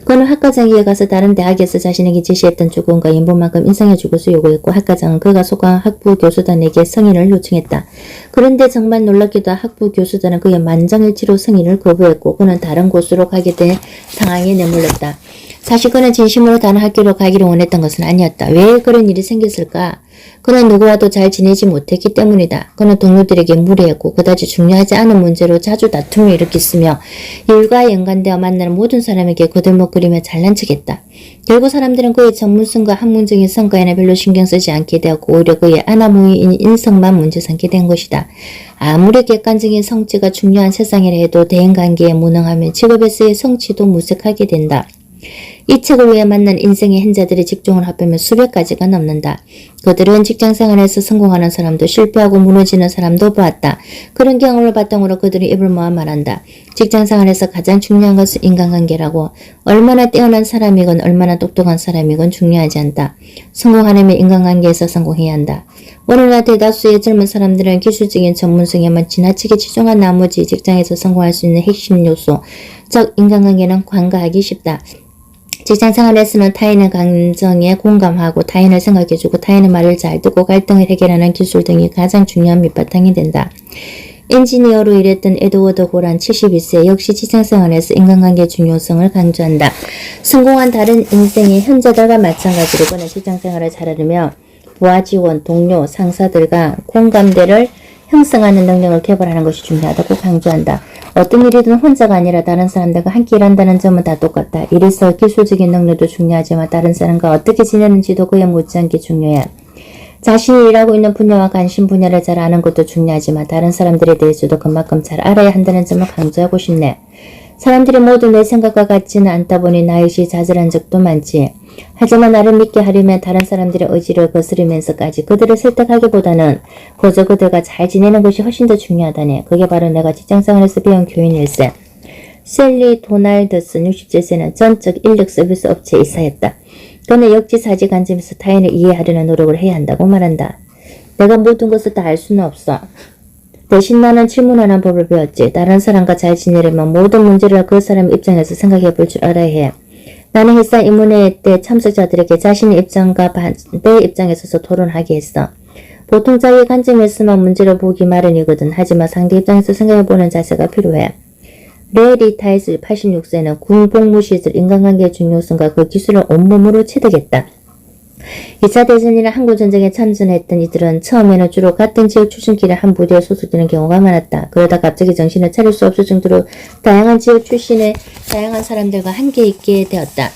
그는 학과장에게 가서 다른 대학에서 자신에게 제시했던 조건과 연봉만큼 인상해주고서 요구했고 학과장은 그가 속한 학부 교수단에게 승인을 요청했다. 그런데 정말 놀랍게도 학부 교수단은 그의 만장일치로 승인을 거부했고 그는 다른 곳으로 가게 돼 상황에 내몰렸다. 사실 그는 진심으로 다른 학교로 가기를 원했던 것은 아니었다. 왜 그런 일이 생겼을까? 그는 누구와도 잘 지내지 못했기 때문이다. 그는 동료들에게 무례했고 그다지 중요하지 않은 문제로 자주 다툼을 일으켰으며 일과 연관되어 만나는 모든 사람에게 거들먹거리며 잘난 척했다. 결국 사람들은 그의 전문성과 학문적인 성과에는 별로 신경 쓰지 않게 되었고 오히려 그의 아나무인 인성만 문제 삼게 된 것이다. 아무리 객관적인 성취가 중요한 세상이라 해도 대인관계에 무능하면 직업에서의 성취도 무색하게 된다. 이 책을 위해 만난 인생의 hen자들의 직종을 합하면 수백 가지가 넘는다. 그들은 직장생활에서 성공하는 사람도 실패하고 무너지는 사람도 보았다. 그런 경험을 바탕으로 그들은 입을 모아 말한다. 직장생활에서 가장 중요한 것은 인간관계라고. 얼마나 뛰어난 사람이건 얼마나 똑똑한 사람이건 중요하지 않다. 성공하려면 인간관계에서 성공해야 한다. 오늘날 대다수의 젊은 사람들은 기술적인 전문성에만 지나치게 치중한 나머지 직장에서 성공할 수 있는 핵심 요소, 즉 인간관계는 관가하기 쉽다. 직장생활에서는 타인의 감정에 공감하고 타인을 생각해주고 타인의 말을 잘 듣고 갈등을 해결하는 기술 등이 가장 중요한 밑바탕이 된다. 엔지니어로 일했던 에드워드 호란 72세 역시 직장생활에서 인간관계의 중요성을 강조한다. 성공한 다른 인생의 현재들과 마찬가지로 그는 직장생활을 잘하려며 부하 직원, 동료, 상사들과 공감대를 형성하는 능력을 개발하는 것이 중요하다고 강조한다. 어떤 일이든 혼자가 아니라 다른 사람들과 함께 일한다는 점은 다 똑같다. 이래서 기술적인 능력도 중요하지만 다른 사람과 어떻게 지내는지도 그에 못지않게 중요해. 자신이 일하고 있는 분야와 관심 분야를 잘 아는 것도 중요하지만 다른 사람들에 대해서도 그만큼 잘 알아야 한다는 점을 강조하고 싶네. 사람들이 모두 내 생각과 같지는 않다 보니 나 역시 좌절한 적도 많지. 하지만 나를 믿게 하려면 다른 사람들의 의지를 거스르면서까지 그들을 설득하기보다는 그저 그들과 잘 지내는 것이 훨씬 더 중요하다네. 그게 바로 내가 직장생활에서 배운 교훈일세. 셀리 도날드슨 67세는 전적 인력 서비스 업체에 입사했다. 그는 역지사지 관점에서 타인을 이해하려는 노력을 해야 한다고 말한다. 내가 모든 것을 다 알 수는 없어. 대신 나는 질문하는 법을 배웠지. 다른 사람과 잘 지내려면 모든 문제를 그 사람 입장에서 생각해 볼 줄 알아야 해. 나는 회사 임원회 때 참석자들에게 자신의 입장과 반대 입장에 서서 토론하게 했어. 보통 자기 관점에서만 문제를 보기 마련이거든. 하지만 상대 입장에서 생각해보는 자세가 필요해. 레리 타이슬 86세는 군 복무 시절 인간관계의 중요성과 그 기술을 온몸으로 체득했다. 2차 대전이나 한국전쟁에 참전했던 이들은 처음에는 주로 같은 지역 출신끼리 한 부대에 소속되는 경우가 많았다. 그러다 갑자기 정신을 차릴 수 없을 정도로 다양한 지역 출신의 다양한 사람들과 함께 있게 되었다.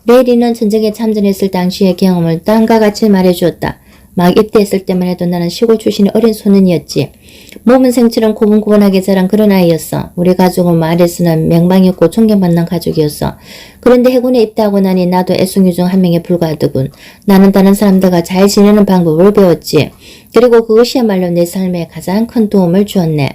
레리는 전쟁에 참전했을 당시의 경험을 다음과 같이 말해주었다. 막 입대했을 때만 해도 나는 시골 출신의 어린 소년이었지. 몸은 생처럼 고분고분하게 자란 그런 아이였어. 우리 가족은 마을에서는 명방이었고 존경받는 가족이었어. 그런데 해군에 입대하고 나니 나도 애송이 중 한 명에 불과하더군. 나는 다른 사람들과 잘 지내는 방법을 배웠지. 그리고 그것이야말로 내 삶에 가장 큰 도움을 주었네.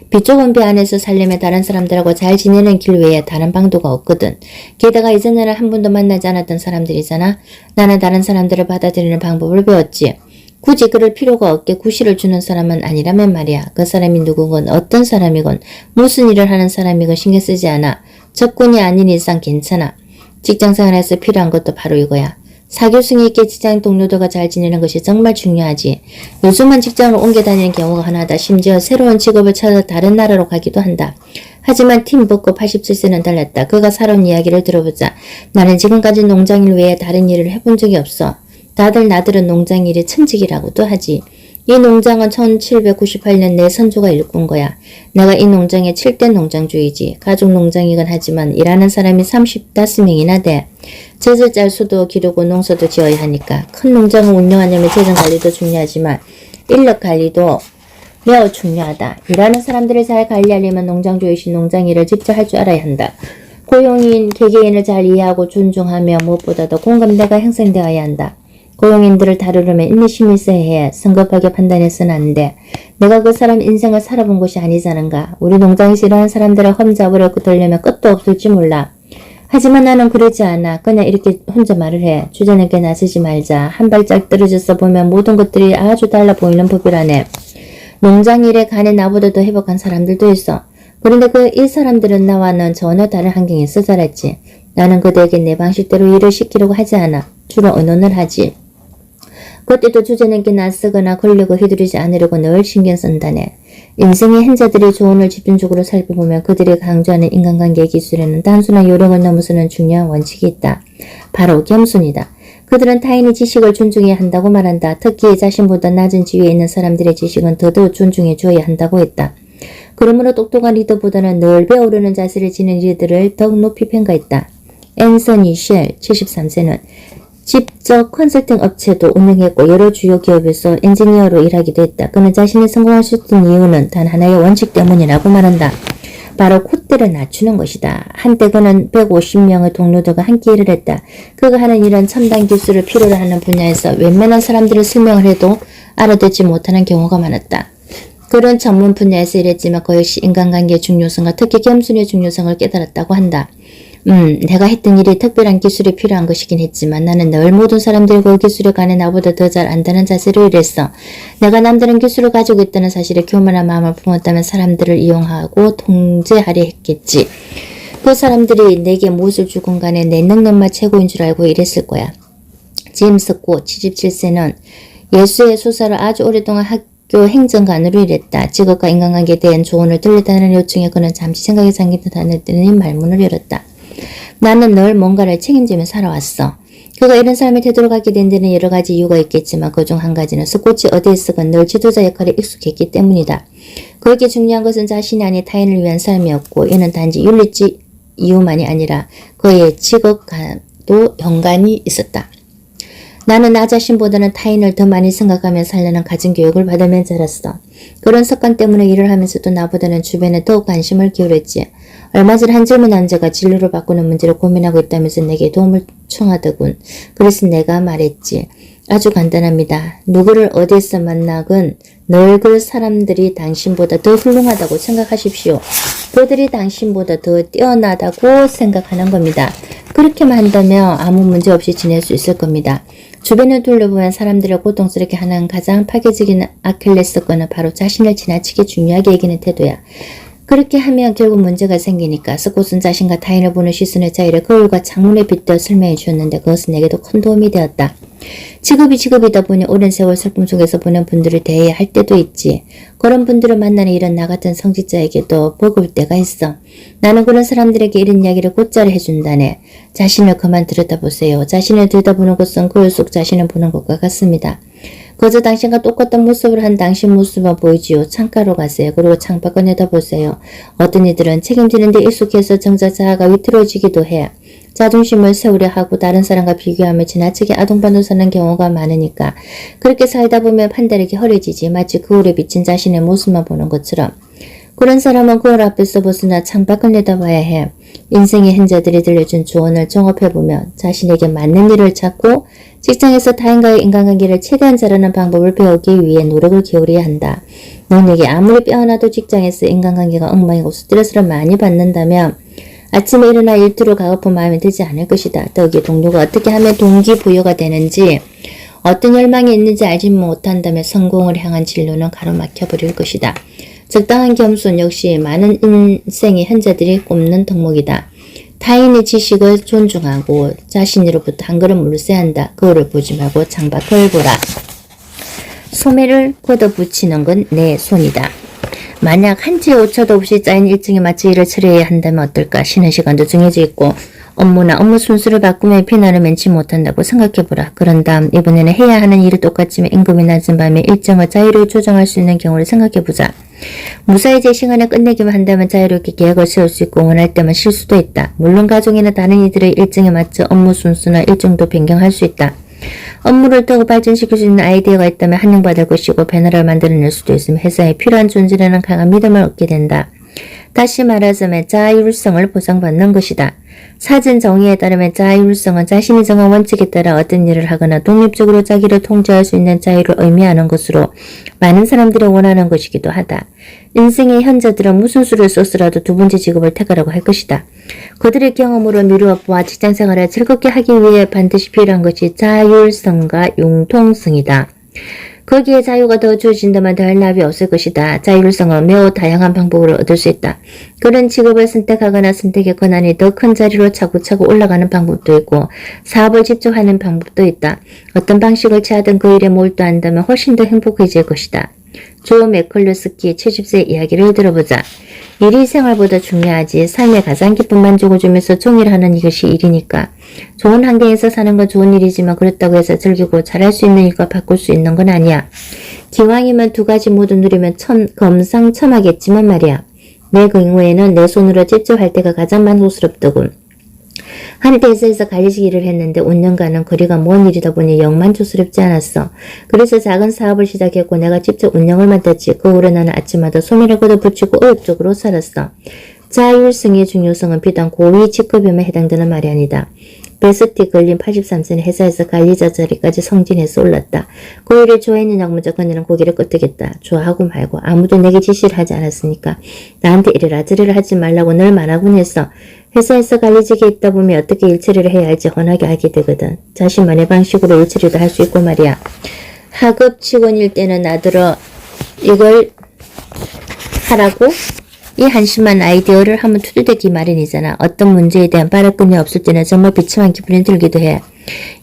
비좁은 배 안에서 살려면 다른 사람들하고 잘 지내는 길 외에 다른 방도가 없거든. 게다가 이전에는 한 번도 만나지 않았던 사람들이잖아. 나는 다른 사람들을 받아들이는 방법을 배웠지. 굳이 그럴 필요가 없게 구실을 주는 사람은 아니라면 말이야. 그 사람이 누구건 어떤 사람이건 무슨 일을 하는 사람이건 신경 쓰지 않아. 적군이 아닌 이상 괜찮아. 직장생활에서 필요한 것도 바로 이거야. 사교성이 있게 직장 동료들과 잘 지내는 것이 정말 중요하지. 요즘은 직장을 옮겨 다니는 경우가 흔하다. 심지어 새로운 직업을 찾아 다른 나라로 가기도 한다. 하지만 팀 버커 87세는 달랐다. 그가 살아온 이야기를 들어보자. 나는 지금까지 농장일 외에 다른 일을 해본 적이 없어. 다들 나들은 농장일이 천직이라고도 하지. 이 농장은 1798년 내 선조가 일꾼 거야. 내가 이 농장의 7대 농장주이지. 가족 농장이긴 하지만 일하는 사람이 35명이나 돼. 젖을 짤 수도 기르고 농사도 지어야 하니까. 큰 농장을 운영하려면 재정관리도 중요하지만 인력관리도 매우 중요하다. 일하는 사람들을 잘 관리하려면 농장주이신 농장일을 직접 할 줄 알아야 한다. 고용인, 개개인을 잘 이해하고 존중하며 무엇보다도 공감대가 형성되어야 한다. 고용인들을 다루려면 인내심이 있어야 해. 성급하게 판단해서는 안 돼. 내가 그 사람 인생을 살아본 것이 아니자는가. 우리 농장에서 일하는 사람들을 험잡으려 돌려면 끝도 없을지 몰라. 하지만 나는 그러지 않아. 그냥 이렇게 혼자 말을 해. 주제넘게 나서지 말자. 한 발짝 떨어져서 보면 모든 것들이 아주 달라 보이는 법이라네. 농장 일에 간에 나보다 더 회복한 사람들도 있어. 그런데 그 일 사람들은 나와는 전혀 다른 환경에서 자랐지. 나는 그들에게 내 방식대로 일을 시키려고 하지 않아. 주로 의논을 하지. 그때도 주제넘게 나서거나 걸리고 휘두르지 않으려고 늘 신경 쓴다네. 인생의 hen자들의 조언을 집중적으로 살펴보면 그들이 강조하는 인간관계 기술에는 단순한 요령을 넘어서는 중요한 원칙이 있다. 바로 겸손이다. 그들은 타인의 지식을 존중해야 한다고 말한다. 특히 자신보다 낮은 지위에 있는 사람들의 지식은 더더욱 존중해 주어야 한다고 했다. 그러므로 똑똑한 리더보다는 늘 배우려는 자세를 지닌 리더를 더욱 높이 평가했다. 앤서니 쉘 73세는 직접 컨설팅 업체도 운영했고 여러 주요 기업에서 엔지니어로 일하기도 했다. 그는 자신이 성공할 수 있던 이유는 단 하나의 원칙 때문이라고 말한다. 바로 콧대를 낮추는 것이다. 한때 그는 150명의 동료들과 함께 일을 했다. 그가 하는 일은 첨단 기술을 필요로 하는 분야에서 웬만한 사람들을 설명을 해도 알아듣지 못하는 경우가 많았다. 그런 전문 분야에서 일했지만 그 역시 인간관계의 중요성과 특히 겸손의 중요성을 깨달았다고 한다. 내가 했던 일이 특별한 기술이 필요한 것이긴 했지만 나는 늘 모든 사람들이 그 기술에 관해 나보다 더 잘 안다는 자세로 일했어. 내가 남다른 기술을 가지고 있다는 사실에 교만한 마음을 품었다면 사람들을 이용하고 통제하려 했겠지. 그 사람들이 내게 무엇을 주건 간에 내 능력만 최고인 줄 알고 일했을 거야. 제임스 고 77세는 예수의 수사로 아주 오랫동안 학교 행정관으로 일했다. 직업과 인간관계에 대한 조언을 들려달라는 요청에 그는 잠시 생각에 잠긴 듯 하더니 말문을 열었다. 나는 늘 뭔가를 책임지며 살아왔어. 그가 이런 삶의 태도로 갖게 된 데는 여러 가지 이유가 있겠지만 그중 한 가지는 스코치 어디에서건 늘 지도자 역할에 익숙했기 때문이다. 그에게 중요한 것은 자신이 아닌 타인을 위한 삶이었고 이는 단지 윤리적 이유만이 아니라 그의 직업과도 연관이 있었다. 나는 나 자신보다는 타인을 더 많이 생각하며 살려는 가정교육을 받으며 자랐어. 그런 습관 때문에 일을 하면서도 나보다는 주변에 더욱 관심을 기울였지. 얼마 전 한 젊은 남자가 진로를 바꾸는 문제를 고민하고 있다면서 내게 도움을 청하더군. 그래서 내가 말했지. 아주 간단합니다. 누구를 어디에서 만나건 늘 그 사람들이 당신보다 더 훌륭하다고 생각하십시오. 그들이 당신보다 더 뛰어나다고 생각하는 겁니다. 그렇게만 한다면 아무 문제 없이 지낼 수 있을 겁니다. 주변을 둘러보면 사람들을 고통스럽게 하는 가장 파괴적인 아킬레스건은 바로 자신을 지나치게 중요하게 여기는 태도야. 그렇게 하면 결국 문제가 생기니까. 스콧은 자신과 타인을 보는 시선의 차이를 거울과 창문에 빗대어 설명해 주었는데 그것은 내게도 큰 도움이 되었다. 직업이다 보니 오랜 세월 슬픔 속에서 보낸 분들을 대해야 할 때도 있지. 그런 분들을 만나는 일은 나 같은 성직자에게도 버거울 때가 있어. 나는 그런 사람들에게 이런 이야기를 곧잘 해준다네. 자신을 그만 들여다보세요. 자신을 들여다보는 것은 거울 속 자신을 보는 것과 같습니다. 그저 당신과 똑같은 모습을 한 당신 모습만 보이지요. 창가로 가세요. 그리고 창밖을 내다보세요. 어떤 이들은 책임지는 데 익숙해서 정작 자아가 위태로워지기도 해. 자존심을 세우려 하고 다른 사람과 비교하며 지나치게 아동반도 사는 경우가 많으니까 그렇게 살다 보면 판단력이 허려지지. 마치 거울에 비친 자신의 모습만 보는 것처럼. 그런 사람은 거울 앞에서 벗어나 창밖을 내다봐야 해. 인생의 hen자들이 들려준 조언을 종합해보며 자신에게 맞는 일을 찾고 직장에서 타인과의 인간관계를 최대한 잘하는 방법을 배우기 위해 노력을 기울여야 한다. 너에게 아무리 빼어나도 직장에서 인간관계가 엉망이고 스트레스를 많이 받는다면 아침에 일어나 일터로 가고픈 마음이 들지 않을 것이다. 더욱이 동료가 어떻게 하면 동기부여가 되는지 어떤 열망이 있는지 알지 못한다면 성공을 향한 진로는 가로막혀버릴 것이다. 적당한 겸손 역시 많은 인생의 현자들이 꼽는 덕목이다. 타인의 지식을 존중하고 자신으로부터 한 걸음 물러서야 한다. 거울을 보지 말고 창밖을 보라. 소매를 걷어붙이는 건 내 손이다. 만약 한치의 오차도 없이 짜인 일정에 맞춰 일을 처리해야 한다면 어떨까? 쉬는 시간도 정해져 있고 업무나 업무 순서를 바꾸며 비난을 면치 못한다고 생각해보라. 그런 다음 이번에는 해야 하는 일이 똑같지만 임금이 낮은 밤에 일정을 자유롭게 조정할 수 있는 경우를 생각해보자. 무사히 제 시간에 끝내기만 한다면 자유롭게 계획을 세울 수 있고 원할 때만 쉴 수도 있다. 물론 가정이나 다른 이들의 일정에 맞춰 업무 순서나 일정도 변경할 수 있다. 업무를 더 발전시킬 수 있는 아이디어가 있다면 환영받을 것이고 배너를 만들어낼 수도 있으며 회사에 필요한 존재라는 강한 믿음을 얻게 된다. 다시 말하자면 자율성을 보장받는 것이다. 사전 정의에 따르면 자율성은 자신이 정한 원칙에 따라 어떤 일을 하거나 독립적으로 자기를 통제할 수 있는 자유를 의미하는 것으로 많은 사람들이 원하는 것이기도 하다. 인생의 현자들은 무슨 수를 썼으라도 두 번째 직업을 택하라고 할 것이다. 그들의 경험으로 미루어보아 직장생활을 즐겁게 하기 위해 반드시 필요한 것이 자율성과 융통성이다. 거기에 자유가 더 주어진다면 더할 나위 없을 것이다. 자율성은 매우 다양한 방법으로 얻을 수 있다. 그런 직업을 선택하거나 선택의 권한이 더 큰 자리로 차곡차곡 올라가는 방법도 있고 사업을 직접 하는 방법도 있다. 어떤 방식을 취하든 그 일에 몰두한다면 훨씬 더 행복해질 것이다. 조 맥클루스키 70세 이야기를 들어보자. 일이 생활보다 중요하지. 삶에 가장 깊은 만족을 주면서 종일 하는 이것이 일이니까. 좋은 환경에서 사는 건 좋은 일이지만 그렇다고 해서 즐기고 잘할 수 있는 일과 바꿀 수 있는 건 아니야. 기왕이면 두 가지 모두 누리면 검상첨하겠지만 말이야. 내 경우에는 내 손으로 직접 할 때가 가장 만족스럽더군. 한 회사에서 관리직 일을 했는데 5년간은 거리가 먼 일이다 보니 영 만족스럽지 않았어. 그래서 작은 사업을 시작했고 내가 직접 운영을 맡았지. 그 후로 나는 아침마다 소미를 걷어붙이고 의욕적으로 살았어. 자율성의 중요성은 비단 고위 직급에만 해당되는 말이 아니다. 베스트 걸린 83세는 회사에서 관리자 자리까지 승진해서 올랐다. 그 일을 좋아했느냐고 먼저 그녀는 고개를 끄덕였다. 좋아하고 말고 아무도 내게 지시를 하지 않았으니까 나한테 이래라 저래라 하지 말라고 늘 말하곤 했어. 회사에서 관리직에 있다 보면 어떻게 일처리를 해야 할지 훤하게 알게 되거든. 자신만의 방식으로 일처리도 할 수 있고 말이야. 하급 직원일 때는 나들어 이걸 하라고 이 한심한 아이디어를 한번 투덜대기 마련이잖아. 어떤 문제에 대한 빠르끈이 없을 때는 정말 비참한 기분이 들기도 해.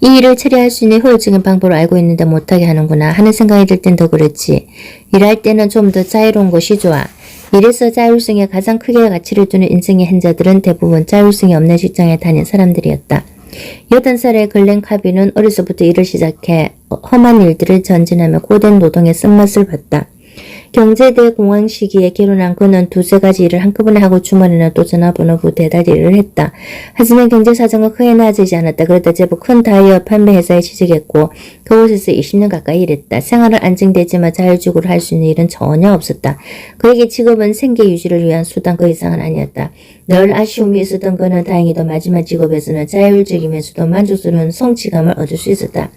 이 일을 처리할 수 있는 효율적인 방법을 알고 있는데 못하게 하는구나 하는 생각이 들 땐 더 그렇지. 일할 때는 좀 더 자유로운 것이 좋아. 이래서 자율성에 가장 크게 가치를 두는 인생의 hen자들은 대부분 자율성이 없는 직장에 다닌 사람들이었다. 80살의 글렌 카비는 어려서부터 일을 시작해 험한 일들을 전진하며 고된 노동의 쓴맛을 봤다. 경제대 공황 시기에 결혼한 그는 두세 가지 일을 한꺼번에 하고 주말에는 또 전화번호부 대달 일을 했다. 하지만 경제 사정은 크게 나아지지 않았다. 그러다 제법 큰 다이어 판매 회사에 취직했고 그곳에서 20년 가까이 일했다. 생활은 안정되지만 자율적으로 할 수 있는 일은 전혀 없었다. 그에게 직업은 생계 유지를 위한 수단 그 이상은 아니었다. 늘 아쉬움이 있었던 그는 다행히도 마지막 직업에서는 자율적이면서도 만족스러운 성취감을 얻을 수 있었다.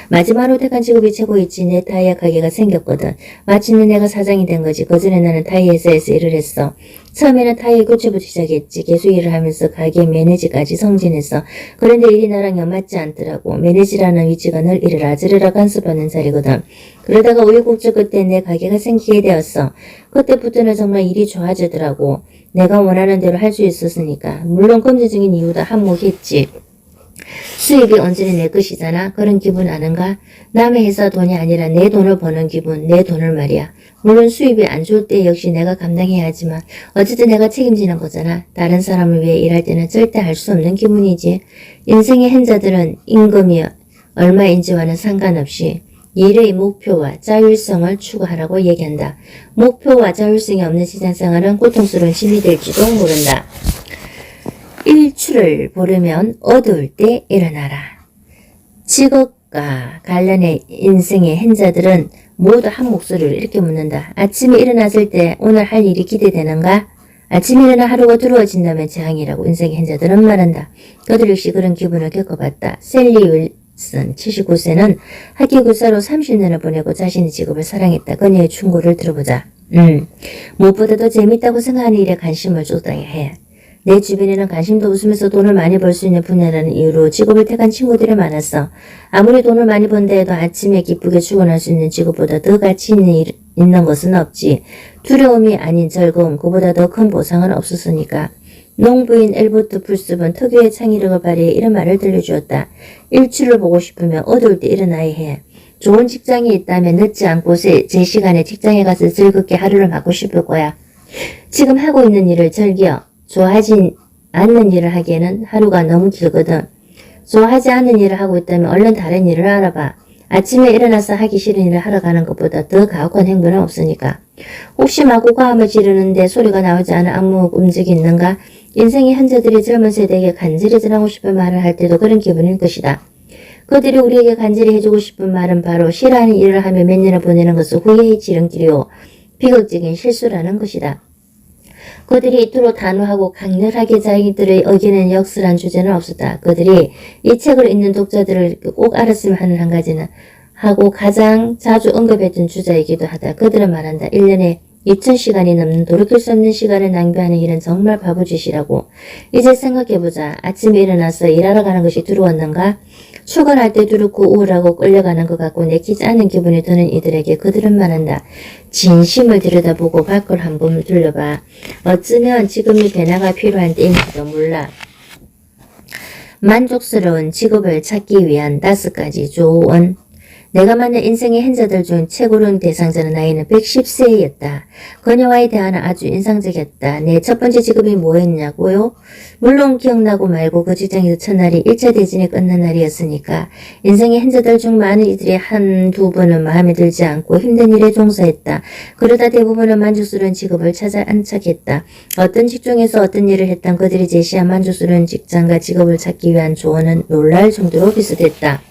마지막으로 택한 직업이 최고였지. 내 타이어 가게가 생겼거든. 마침내 내가 사장이 된 거지. 그전에 나는 타이어 회사에서 일을 했어. 처음에는 타이어 교체부터 시작했지. 계속 일을 하면서 가게 매니저까지 승진했어. 그런데 일이 나랑 맞지 않더라고. 매니저라는 위치가 늘 이래라 저래라 간섭하는 자리거든. 그러다가 우여곡절 끝에 내 가게가 생기게 되었어. 그때부터는 정말 일이 좋아지더라고. 내가 원하는 대로 할 수 있었으니까. 물론 금전적인 이유도 한몫했지. 수입이 언제나 내 것이잖아. 그런 기분 아는가? 남의 회사 돈이 아니라 내 돈을 버는 기분, 내 돈을 말이야. 물론 수입이 안 좋을 때 역시 내가 감당해야 하지만 어쨌든 내가 책임지는 거잖아. 다른 사람을 위해 일할 때는 절대 할 수 없는 기분이지. 인생의 hen자들은 임금이 얼마인지와는 상관없이 일의 목표와 자율성을 추구하라고 얘기한다. 목표와 자율성이 없는 직장생활은 고통스러운 짐이 될지도 모른다. 일출을 보려면 어두울 때 일어나라. 직업과 관련해 인생의 hen자들은 모두 한 목소리로 이렇게 묻는다. 아침에 일어났을 때 오늘 할 일이 기대되는가? 아침에 일어나 하루가 두려워진다면 재앙이라고 인생의 hen자들은 말한다. 그들 역시 그런 기분을 겪어봤다. 셀리 윌슨 79세는 학기구사로 30년을 보내고 자신의 직업을 사랑했다. 그녀의 충고를 들어보자. 무엇보다도 재밌다고 생각하는 일에 관심을 쏟아야 해. 내 주변에는 관심도 없으면서 돈을 많이 벌 수 있는 분야라는 이유로 직업을 택한 친구들이 많았어. 아무리 돈을 많이 번다 해도 아침에 기쁘게 출근할 수 있는 직업보다 더 가치 있는 것은 없지. 두려움이 아닌 즐거움, 그보다 더 큰 보상은 없었으니까. 농부인 엘버트 풀숲은 특유의 창의력을 발휘해 이런 말을 들려주었다. 일출을 보고 싶으면 어두울 때 일어나야 해. 좋은 직장이 있다면 늦지 않고 제 시간에 직장에 가서 즐겁게 하루를 맞고 싶을 거야. 지금 하고 있는 일을 즐겨. 좋아하지 않는 일을 하기에는 하루가 너무 길거든. 좋아하지 않는 일을 하고 있다면 얼른 다른 일을 알아봐. 아침에 일어나서 하기 싫은 일을 하러 가는 것보다 더 가혹한 행동은 없으니까. 혹시 마구 과음을 지르는데 소리가 나오지 않은 아무 움직이 있는가? 인생의 현자들이 젊은 세대에게 간절히 전하고 싶은 말을 할 때도 그런 기분일 것이다. 그들이 우리에게 간절히 해주고 싶은 말은 바로 싫어하는 일을 하며 몇 년을 보내는 것은 후회의 지름길이요 비극적인 실수라는 것이다. 그들이 이토록 단호하고 강렬하게 자기들의 의견을 역설한 주제는 없었다. 그들이 이 책을 읽는 독자들을 꼭 알았으면 하는 한 가지는 하고 가장 자주 언급했던 주제이기도 하다. 그들은 말한다. 1년에 2000시간이 넘는 돌이킬 수 없는 시간을 낭비하는 일은 정말 바보짓이라고. 이제 생각해보자. 아침에 일어나서 일하러 가는 것이 두려웠는가? 출근할 때 두렵고 우울하고 끌려가는 것 같고 내키지 않은 기분이 드는 이들에게 그들은 말한다. 진심을 들여다보고 밖을 한번 둘러봐. 어쩌면 지금이 변화가 필요한 때인지도 몰라. 만족스러운 직업을 찾기 위한 5가지 조언. 내가 만난 인생의 hen자들 중 최고로운 대상자는 나이는 110세였다. 그녀와의 대화는 아주 인상적이었다. 내 첫 번째 직업이 뭐였냐고요? 물론 기억나고 말고 그 직장에서 첫날이 1차 대전이 끝난 날이었으니까 인생의 hen자들 중 많은 이들이 한두 번은 마음에 들지 않고 힘든 일에 종사했다. 그러다 대부분은 만족스러운 직업을 찾아 안착했다. 어떤 직종에서 어떤 일을 했던 그들이 제시한 만족스러운 직장과 직업을 찾기 위한 조언은 놀랄 정도로 비슷했다.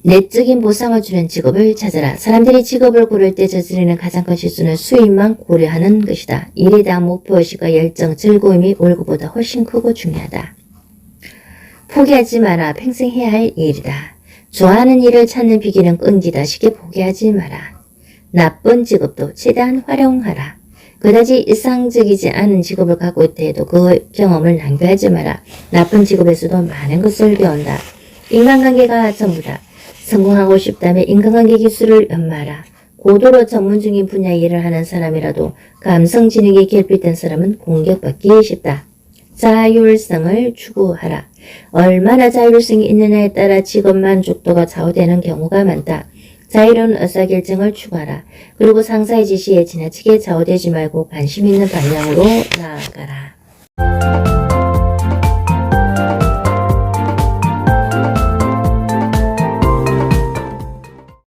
내적인 보상을 주는 직업을 찾아라. 사람들이 직업을 고를 때 저지르는 가장 큰 실수는 수입만 고려하는 것이다. 일에 대한 목표의식과 열정, 즐거움이 월급보다 훨씬 크고 중요하다. 포기하지 마라. 평생 해야 할 일이다. 좋아하는 일을 찾는 비결은 끈기다. 쉽게 포기하지 마라. 나쁜 직업도 최대한 활용하라. 그다지 일상적이지 않은 직업을 갖고 있다 해도 그 경험을 낭비하지 마라. 나쁜 직업에서도 많은 것을 배운다. 인간관계가 전부다. 성공하고 싶다면 인간관계 기술을 연마하라. 고도로 전문적인 분야의 일을 하는 사람이라도 감성지능이 결핍된 사람은 공격받기 쉽다. 자율성을 추구하라. 얼마나 자율성이 있느냐에 따라 직업 만족도가 좌우되는 경우가 많다. 자유로운 의사결정을 추구하라. 그리고 상사의 지시에 지나치게 좌우되지 말고 관심 있는 방향으로 나아가라.